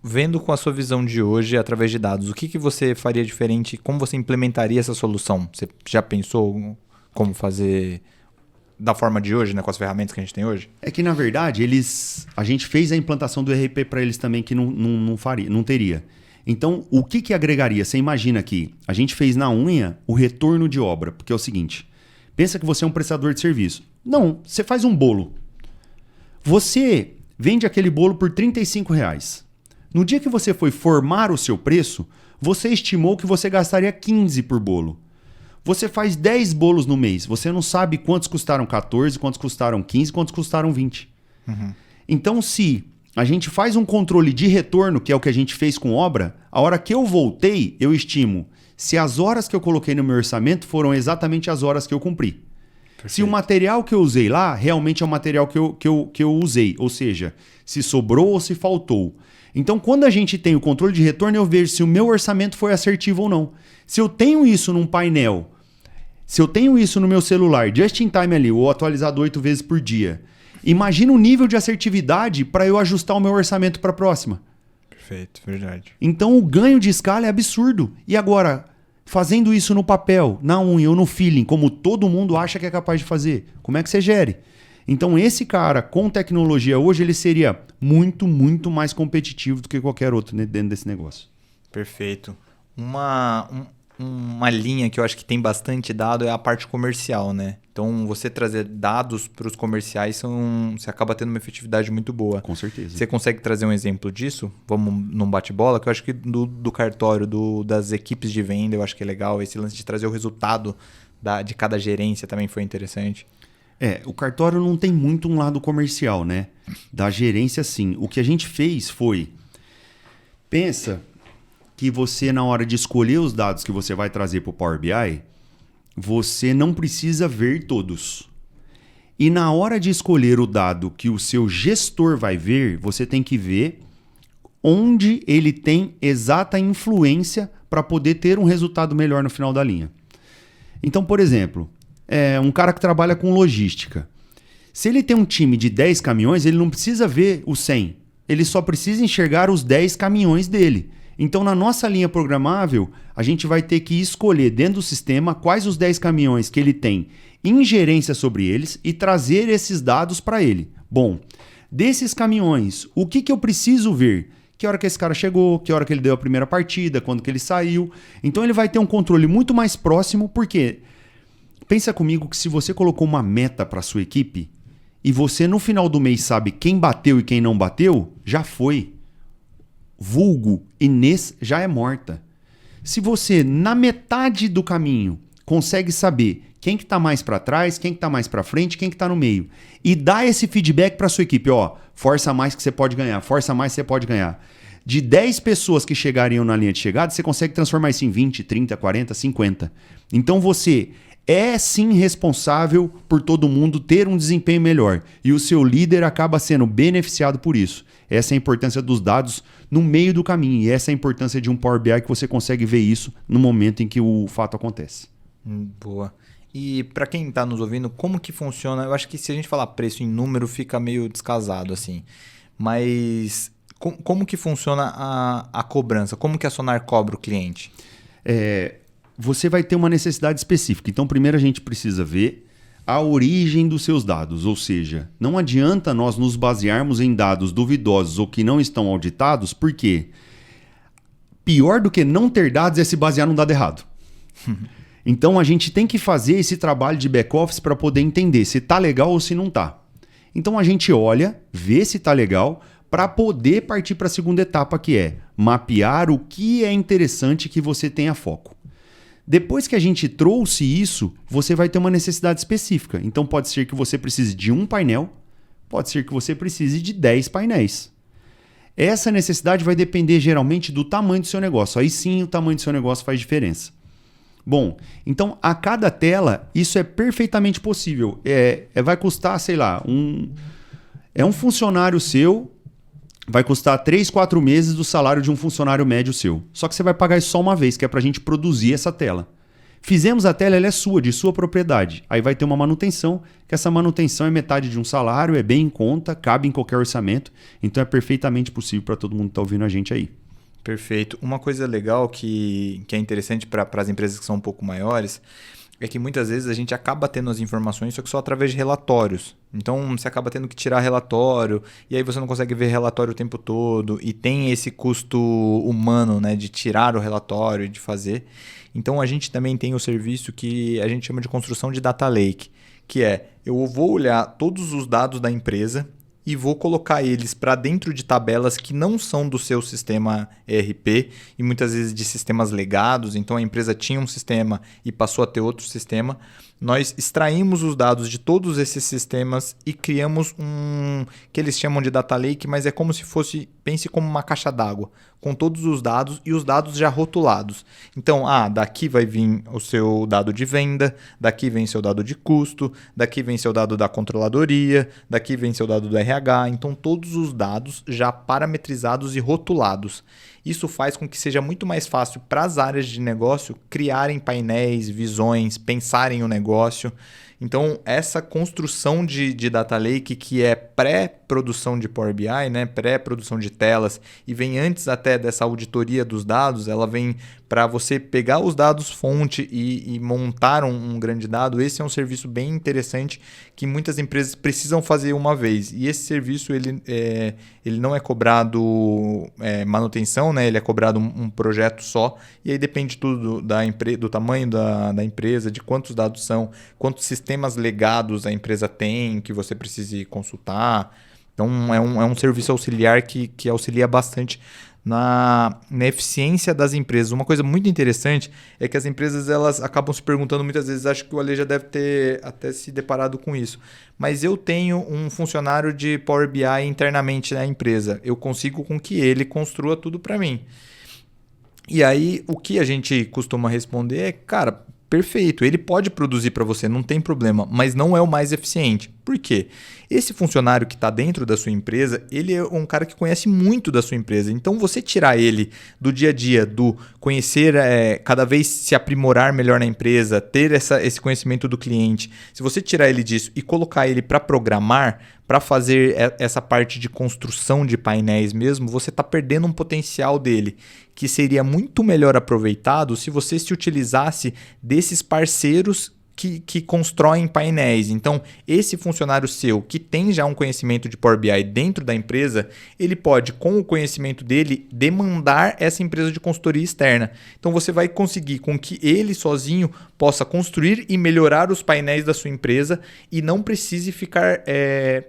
vendo com a sua visão de hoje, através de dados, o que você faria diferente? Como você implementaria essa solução? Você já pensou como fazer... da forma de hoje, né, com as ferramentas que a gente tem hoje? É que, na verdade, a gente fez a implantação do ERP para eles também que não teria. Então, o que agregaria? Você imagina que a gente fez na unha o retorno de obra, porque é o seguinte, pensa que você é um prestador de serviço. Não, você faz um bolo. Você vende aquele bolo por R$35. No dia que você foi formar o seu preço, você estimou que você gastaria 15 por bolo. Você faz 10 bolos no mês. Você não sabe quantos custaram 14, quantos custaram 15, quantos custaram 20. Uhum. Então, se a gente faz um controle de retorno, que é o que a gente fez com obra, a hora que eu voltei, eu estimo se as horas que eu coloquei no meu orçamento foram exatamente as horas que eu cumpri. Perfeito. Se o material que eu usei lá realmente é o material que eu usei. Ou seja, se sobrou ou se faltou. Então, quando a gente tem o controle de retorno, eu vejo se o meu orçamento foi assertivo ou não. Se eu tenho isso num painel Se eu tenho isso no meu celular, just in time ali, ou atualizado 8 vezes por dia, imagina o nível de assertividade para eu ajustar o meu orçamento para a próxima. Perfeito, verdade. Então o ganho de escala é absurdo. E agora, fazendo isso no papel, na unha ou no feeling, como todo mundo acha que é capaz de fazer, como é que você gere? Então esse cara, com tecnologia hoje, ele seria muito, muito mais competitivo do que qualquer outro dentro desse negócio. Perfeito. Uma linha que eu acho que tem bastante dado é a parte comercial, né? Então, você trazer dados para os comerciais, você acaba tendo uma efetividade muito boa. Com certeza. Você consegue trazer um exemplo disso? Vamos num bate-bola, que eu acho que do cartório, das equipes de venda, eu acho que é legal. Esse lance de trazer o resultado de cada gerência também foi interessante. O cartório não tem muito um lado comercial, né? Da gerência, sim. O que a gente fez foi... Pensa que você, na hora de escolher os dados que você vai trazer para o Power BI, você não precisa ver todos. E na hora de escolher o dado que o seu gestor vai ver, você tem que ver onde ele tem exata influência para poder ter um resultado melhor no final da linha. Então, por exemplo, um cara que trabalha com logística. Se ele tem um time de 10 caminhões, ele não precisa ver os 100. Ele só precisa enxergar os 10 caminhões dele. Então, na nossa linha programável, a gente vai ter que escolher dentro do sistema quais os 10 caminhões que ele tem ingerência sobre eles e trazer esses dados para ele. Bom, desses caminhões, o que eu preciso ver? Que hora que esse cara chegou, que hora que ele deu a primeira partida, quando que ele saiu. Então, ele vai ter um controle muito mais próximo, porque pensa comigo que se você colocou uma meta para sua equipe e você no final do mês sabe quem bateu e quem não bateu, já foi. Vulgo, Inês já é morta. Se você, na metade do caminho, consegue saber quem que está mais para trás, quem que está mais para frente, quem que está no meio, e dá esse feedback para sua equipe, força mais que você pode ganhar, força mais que você pode ganhar. De 10 pessoas que chegariam na linha de chegada, você consegue transformar isso em 20, 30, 40, 50. Então você é sim responsável por todo mundo ter um desempenho melhor. E o seu líder acaba sendo beneficiado por isso. Essa é a importância dos dados no meio do caminho. E essa é a importância de um Power BI que você consegue ver isso no momento em que o fato acontece. Boa. E para quem está nos ouvindo, como que funciona? Eu acho que se a gente falar preço em número, fica meio descasado assim. Mas como que funciona a cobrança? Como que a Sonar cobra o cliente? Você vai ter uma necessidade específica. Então, primeiro a gente precisa ver a origem dos seus dados. Ou seja, não adianta nós nos basearmos em dados duvidosos ou que não estão auditados, porque pior do que não ter dados é se basear num dado errado. Então, a gente tem que fazer esse trabalho de back-office para poder entender se está legal ou se não está. Então, a gente olha, vê se está legal, para poder partir para a segunda etapa, que é mapear o que é interessante que você tenha foco. Depois que a gente trouxe isso, você vai ter uma necessidade específica. Então pode ser que você precise de um painel, pode ser que você precise de 10 painéis. Essa necessidade vai depender geralmente do tamanho do seu negócio. Aí sim o tamanho do seu negócio faz diferença. Bom, então a cada tela isso é perfeitamente possível. Vai custar, sei lá, um funcionário seu vai custar 3, 4 meses do salário de um funcionário médio seu. Só que você vai pagar isso só uma vez, que é para a gente produzir essa tela. Fizemos a tela, ela é sua, de sua propriedade. Aí vai ter uma manutenção, que essa manutenção é metade de um salário, é bem em conta, cabe em qualquer orçamento. Então é perfeitamente possível para todo mundo que está ouvindo a gente aí. Perfeito. Uma coisa legal que é interessante para as empresas que são um pouco maiores é que muitas vezes a gente acaba tendo as informações, só que só através de relatórios. Então, você acaba tendo que tirar relatório, e aí você não consegue ver relatório o tempo todo, e tem esse custo humano, né, de tirar o relatório e de fazer. Então, a gente também tem o serviço que a gente chama de construção de data lake, que é, eu vou olhar todos os dados da empresa e vou colocar eles para dentro de tabelas que não são do seu sistema ERP e muitas vezes de sistemas legados. Então a empresa tinha um sistema e passou a ter outro sistema. nós extraímos os dados de todos esses sistemas e criamos um que eles chamam de data lake, mas é como se fosse, pense como uma caixa d'água, com todos os dados e os dados já rotulados. Então, daqui vai vir o seu dado de venda, daqui vem seu dado de custo, daqui vem seu dado da controladoria, daqui vem seu dado do RH. Então, todos os dados já parametrizados e rotulados. Isso faz com que seja muito mais fácil para as áreas de negócio criarem painéis, visões, pensarem o negócio. Então, essa construção de Data Lake, que é pré-produção de Power BI, né? Pré-produção de telas, e vem antes até dessa auditoria dos dados, ela vem para você pegar os dados fonte e montar um grande dado. Esse é um serviço bem interessante que muitas empresas precisam fazer uma vez. E esse serviço ele não é cobrado manutenção, né? Ele é cobrado um projeto só, e aí depende tudo do tamanho da empresa, de quantos dados são, quantos sistemas legados a empresa tem que você precise consultar. Então é um serviço auxiliar que auxilia bastante na eficiência das empresas. Uma coisa muito interessante é que as empresas elas acabam se perguntando muitas vezes, acho que o Ale já deve ter até se deparado com isso, mas eu tenho um funcionário de Power BI internamente na empresa, eu consigo com que ele construa tudo para mim. E aí o que a gente costuma responder é, cara, perfeito, ele pode produzir para você, não tem problema, mas não é o mais eficiente. Por quê? Esse funcionário que está dentro da sua empresa, ele é um cara que conhece muito da sua empresa. Então, você tirar ele do dia a dia, do conhecer, cada vez se aprimorar melhor na empresa, ter esse conhecimento do cliente, se você tirar ele disso e colocar ele para programar, para fazer essa parte de construção de painéis mesmo, você está perdendo um potencial dele, que seria muito melhor aproveitado se você se utilizasse desses parceiros que constroem painéis. Então, esse funcionário seu que tem já um conhecimento de Power BI dentro da empresa, ele pode, com o conhecimento dele, demandar essa empresa de consultoria externa. Então, você vai conseguir com que ele sozinho possa construir e melhorar os painéis da sua empresa e não precise ficar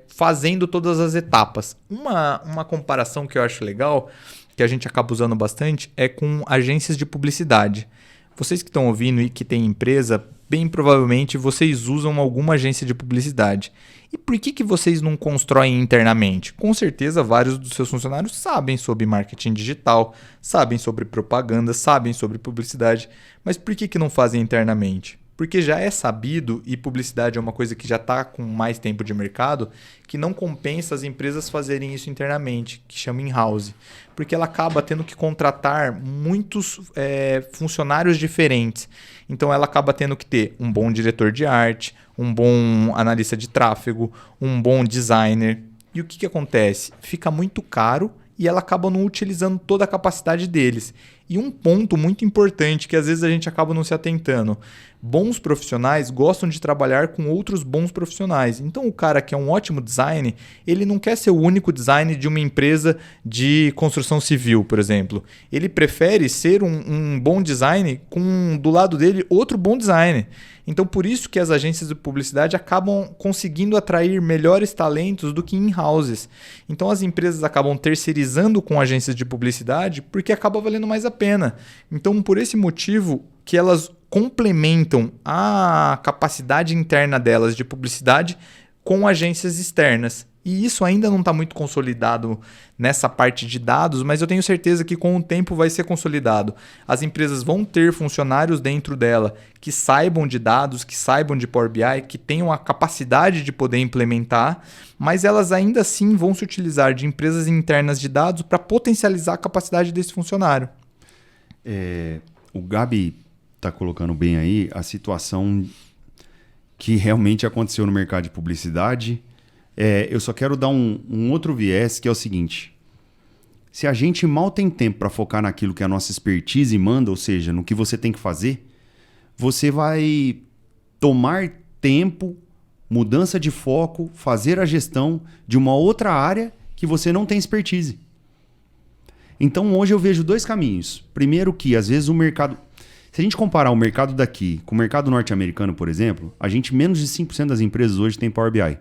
fazendo todas as etapas. Uma comparação que eu acho legal, que a gente acaba usando bastante, é com agências de publicidade. Vocês que estão ouvindo e que têm empresa, bem provavelmente vocês usam alguma agência de publicidade. E por que vocês não constroem internamente? Com certeza vários dos seus funcionários sabem sobre marketing digital, sabem sobre propaganda, sabem sobre publicidade, mas por que não fazem internamente? Porque já é sabido, e publicidade é uma coisa que já está com mais tempo de mercado, que não compensa as empresas fazerem isso internamente, que chama in-house. Porque ela acaba tendo que contratar muitos funcionários diferentes. Então ela acaba tendo que ter um bom diretor de arte, um bom analista de tráfego, um bom designer. E o que acontece? Fica muito caro e ela acaba não utilizando toda a capacidade deles. E um ponto muito importante que às vezes a gente acaba não se atentando. Bons profissionais gostam de trabalhar com outros bons profissionais. Então o cara que é um ótimo design, ele não quer ser o único design de uma empresa de construção civil, por exemplo. Ele prefere ser um bom design com do lado dele outro bom design. Então por isso que as agências de publicidade acabam conseguindo atrair melhores talentos do que in-houses. Então as empresas acabam terceirizando com agências de publicidade porque acaba valendo mais a pena. Então por esse motivo que elas complementam a capacidade interna delas de publicidade com agências externas. E isso ainda não está muito consolidado nessa parte de dados, mas eu tenho certeza que com o tempo vai ser consolidado. As empresas vão ter funcionários dentro dela que saibam de dados, que saibam de Power BI, que tenham a capacidade de poder implementar, mas elas ainda assim vão se utilizar de empresas internas de dados para potencializar a capacidade desse funcionário. O Gabi está colocando bem aí a situação que realmente aconteceu no mercado de publicidade. Eu só quero dar um outro viés, que é o seguinte: se a gente mal tem tempo para focar naquilo que a nossa expertise manda, ou seja, no que você tem que fazer, você vai tomar tempo, mudança de foco, fazer a gestão de uma outra área que você não tem expertise. Então hoje eu vejo dois caminhos. Primeiro que às vezes o mercado... Se a gente comparar o mercado daqui com o mercado norte-americano, por exemplo, menos de 5% das empresas hoje tem Power BI.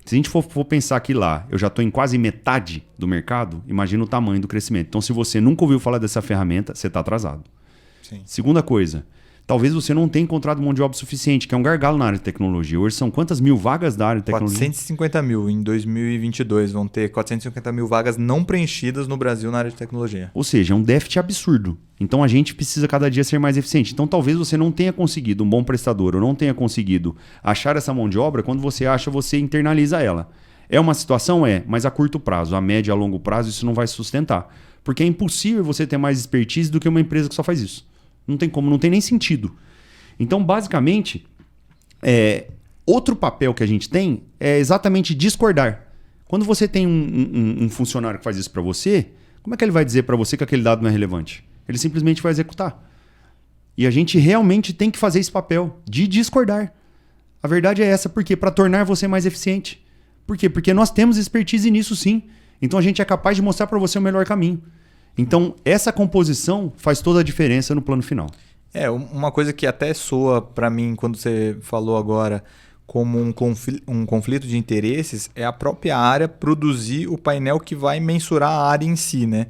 Se a gente for pensar que lá eu já estou em quase metade do mercado, imagina o tamanho do crescimento. Então, se você nunca ouviu falar dessa ferramenta, você está atrasado. Sim. Segunda coisa, Talvez você não tenha encontrado mão de obra suficiente, que é um gargalo na área de tecnologia. Hoje são quantas mil vagas da área de tecnologia? 450 mil. Em 2022 vão ter 450 mil vagas não preenchidas no Brasil na área de tecnologia. Ou seja, é um déficit absurdo. Então a gente precisa cada dia ser mais eficiente. Então talvez você não tenha conseguido um bom prestador ou não tenha conseguido achar essa mão de obra. Quando você acha, você internaliza ela. É uma situação? É, mas a curto prazo, a médio e a longo prazo isso não vai sustentar. Porque é impossível você ter mais expertise do que uma empresa que só faz isso. Não tem como, não tem nem sentido. Então, basicamente, outro papel que a gente tem é exatamente discordar. Quando você tem um funcionário que faz isso para você, como é que ele vai dizer para você que aquele dado não é relevante? Ele simplesmente vai executar. E a gente realmente tem que fazer esse papel de discordar. A verdade é essa, por quê? Para tornar você mais eficiente. Por quê? Porque nós temos expertise nisso sim. Então a gente é capaz de mostrar para você o melhor caminho. Então, essa composição faz toda a diferença no plano final. Uma coisa que até soa para mim quando você falou agora como um conflito de interesses é a própria área produzir o painel que vai mensurar a área em si, né?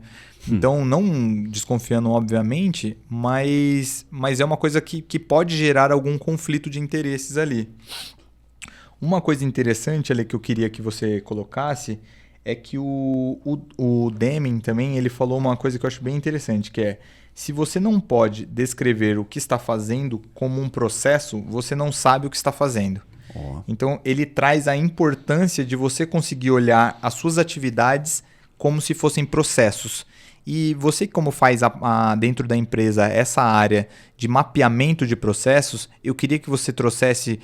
Então, não desconfiando, obviamente, mas é uma coisa que pode gerar algum conflito de interesses ali. Uma coisa interessante ali que eu queria que você colocasse é que o Deming também ele falou uma coisa que eu acho bem interessante, que é se você não pode descrever o que está fazendo como um processo, você não sabe o que está fazendo. Então, ele traz a importância de você conseguir olhar as suas atividades como se fossem processos. E você, como faz dentro da empresa essa área de mapeamento de processos, eu queria que você trouxesse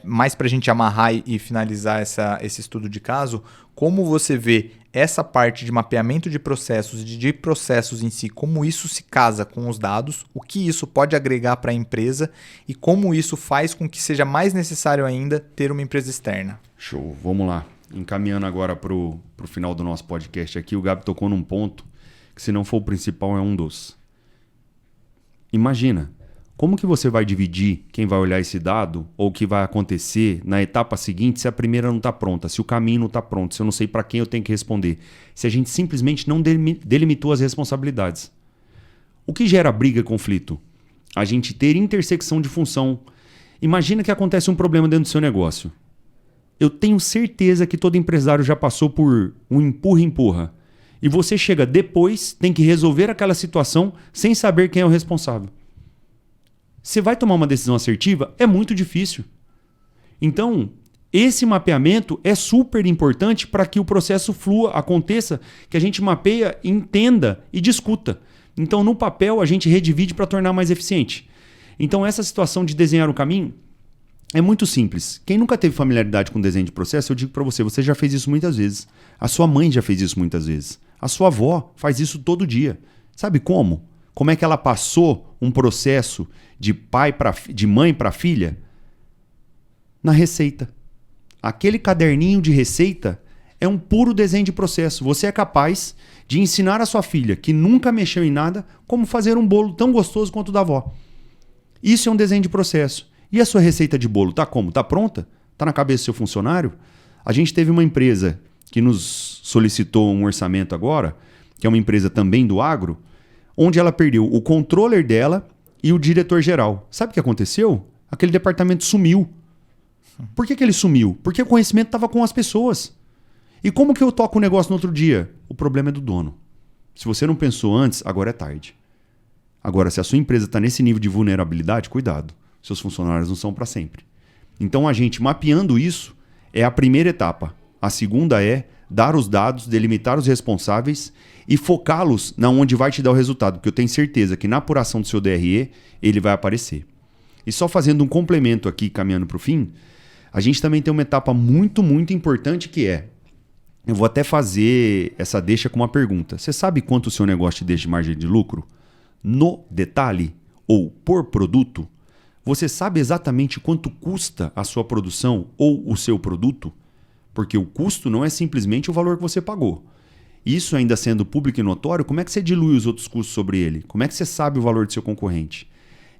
mais para a gente amarrar e finalizar esse estudo de caso, como você vê essa parte de mapeamento de processos, de processos em si, como isso se casa com os dados, o que isso pode agregar para a empresa e como isso faz com que seja mais necessário ainda ter uma empresa externa. Show, vamos lá. Encaminhando agora para o final do nosso podcast aqui, o Gabi tocou num ponto que, se não for o principal, é um dos. Imagina, como que você vai dividir quem vai olhar esse dado ou o que vai acontecer na etapa seguinte se a primeira não está pronta, se o caminho não está pronto, se eu não sei para quem eu tenho que responder, se a gente simplesmente não delimitou as responsabilidades? O que gera briga e conflito? A gente ter intersecção de função. Imagina que acontece um problema dentro do seu negócio. Eu tenho certeza que todo empresário já passou por um empurra-empurra. E você chega depois, tem que resolver aquela situação sem saber quem é o responsável. Você vai tomar uma decisão assertiva? É muito difícil. Então, esse mapeamento é super importante para que o processo flua, aconteça, que a gente mapeia, entenda e discuta. Então, no papel, a gente redivide para tornar mais eficiente. Então, essa situação de desenhar o caminho é muito simples. Quem nunca teve familiaridade com desenho de processo, eu digo para você, você já fez isso muitas vezes. A sua mãe já fez isso muitas vezes. A sua avó faz isso todo dia. Sabe como? Como é que ela passou um processo de mãe para filha? Na receita. Aquele caderninho de receita é um puro desenho de processo. Você é capaz de ensinar a sua filha, que nunca mexeu em nada, como fazer um bolo tão gostoso quanto o da avó. Isso é um desenho de processo. E a sua receita de bolo, tá como? Tá pronta? Tá na cabeça do seu funcionário? A gente teve uma empresa que nos solicitou um orçamento agora, que é uma empresa também do agro, onde ela perdeu o controller dela e o diretor-geral. Sabe o que aconteceu? Aquele departamento sumiu. Por que ele sumiu? Porque o conhecimento estava com as pessoas. E como que eu toco o negócio no outro dia? O problema é do dono. Se você não pensou antes, agora é tarde. Agora, se a sua empresa está nesse nível de vulnerabilidade, cuidado. Seus funcionários não são para sempre. Então, a gente mapeando isso é a primeira etapa. A segunda é dar os dados, delimitar os responsáveis e focá-los na onde vai te dar o resultado, porque eu tenho certeza que na apuração do seu DRE ele vai aparecer. E só fazendo um complemento aqui, caminhando para o fim, a gente também tem uma etapa muito, muito importante que é, eu vou até fazer essa deixa com uma pergunta. Você sabe quanto o seu negócio te deixa de margem de lucro? No detalhe ou por produto? Você sabe exatamente quanto custa a sua produção ou o seu produto? Porque o custo não é simplesmente o valor que você pagou. Isso ainda sendo público e notório, como é que você dilui os outros custos sobre ele? Como é que você sabe o valor do seu concorrente?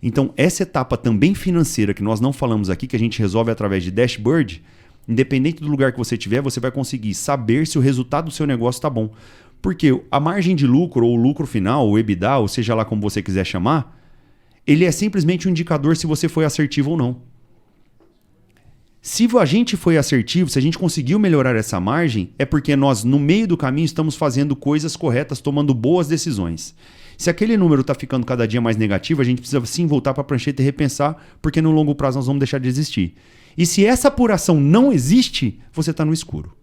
Então, essa etapa também financeira que nós não falamos aqui, que a gente resolve através de dashboard, independente do lugar que você estiver, você vai conseguir saber se o resultado do seu negócio está bom. Porque a margem de lucro, ou o lucro final, o EBITDA, ou seja lá como você quiser chamar, ele é simplesmente um indicador se você foi assertivo ou não. Se a gente foi assertivo, se a gente conseguiu melhorar essa margem, é porque nós, no meio do caminho, estamos fazendo coisas corretas, tomando boas decisões. Se aquele número está ficando cada dia mais negativo, a gente precisa sim voltar para a prancheta e repensar, porque no longo prazo nós vamos deixar de existir. E se essa apuração não existe, você está no escuro.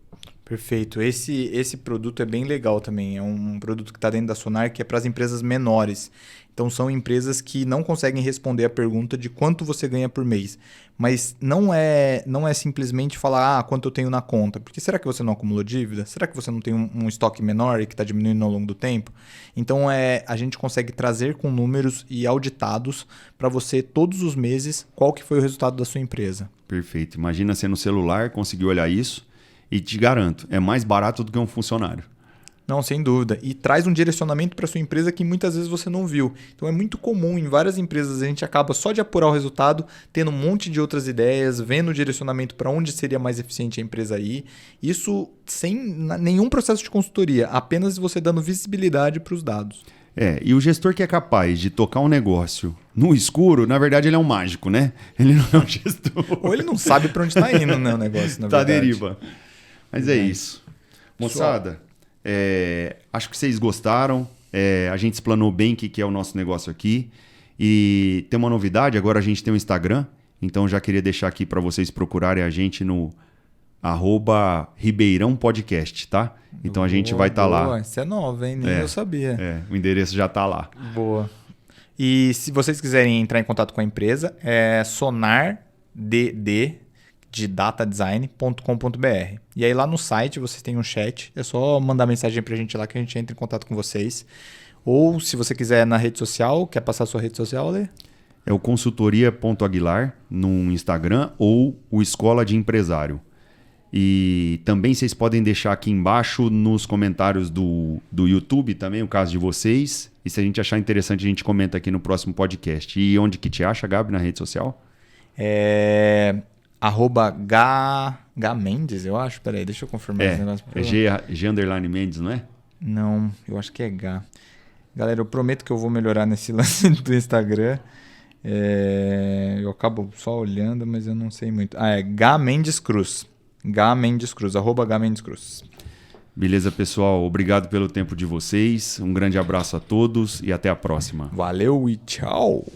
Perfeito. Esse produto é bem legal também. É um produto que está dentro da Sonar, que é para as empresas menores. Então, são empresas que não conseguem responder a pergunta de quanto você ganha por mês. Mas não é simplesmente falar quanto eu tenho na conta. Porque será que você não acumulou dívida? Será que você não tem um estoque menor e que está diminuindo ao longo do tempo? Então, a gente consegue trazer com números e auditados para você todos os meses qual que foi o resultado da sua empresa. Perfeito. Imagina você no celular, conseguir olhar isso e te garanto, é mais barato do que um funcionário. Não, sem dúvida. E traz um direcionamento para sua empresa que muitas vezes você não viu. Então é muito comum em várias empresas a gente acaba só de apurar o resultado, tendo um monte de outras ideias, vendo o direcionamento para onde seria mais eficiente a empresa ir. Isso sem nenhum processo de consultoria, apenas você dando visibilidade para os dados. E o gestor que é capaz de tocar um negócio no escuro, na verdade ele é um mágico, né? Ele não é um gestor. Ou ele não sabe para onde está indo, né, o negócio, na verdade. Tá à deriva. Mas é isso. Moçada, acho que vocês gostaram. A gente explanou bem o que é o nosso negócio aqui. E tem uma novidade, agora a gente tem um Instagram. Então já queria deixar aqui para vocês procurarem a gente no @Ribeirão Podcast, tá? Então a gente vai estar lá. Isso é novo, hein? Nem eu sabia. O endereço já tá lá. Boa. E se vocês quiserem entrar em contato com a empresa, é sonardd de datadesign.com.br. E aí lá no site vocês têm um chat, é só mandar mensagem pra gente lá que a gente entra em contato com vocês. Ou se você quiser na rede social, quer passar a sua rede social, Lê? É o consultoria.aguilar no Instagram ou o Escola de Empresário. E também vocês podem deixar aqui embaixo nos comentários do YouTube também o caso de vocês. E se a gente achar interessante, a gente comenta aqui no próximo podcast. E onde que te acha, Gabi, na rede social? @Mendes, eu acho. Peraí, deixa eu confirmar esse negócio. É G _ Mendes, não é? Não, eu acho que é H. Galera, eu prometo que eu vou melhorar nesse lance do Instagram. Eu acabo só olhando, mas eu não sei muito. É G Mendes Cruz. G Mendes Cruz, @G Mendes Cruz. Beleza, pessoal. Obrigado pelo tempo de vocês. Um grande abraço a todos e até a próxima. Valeu e tchau!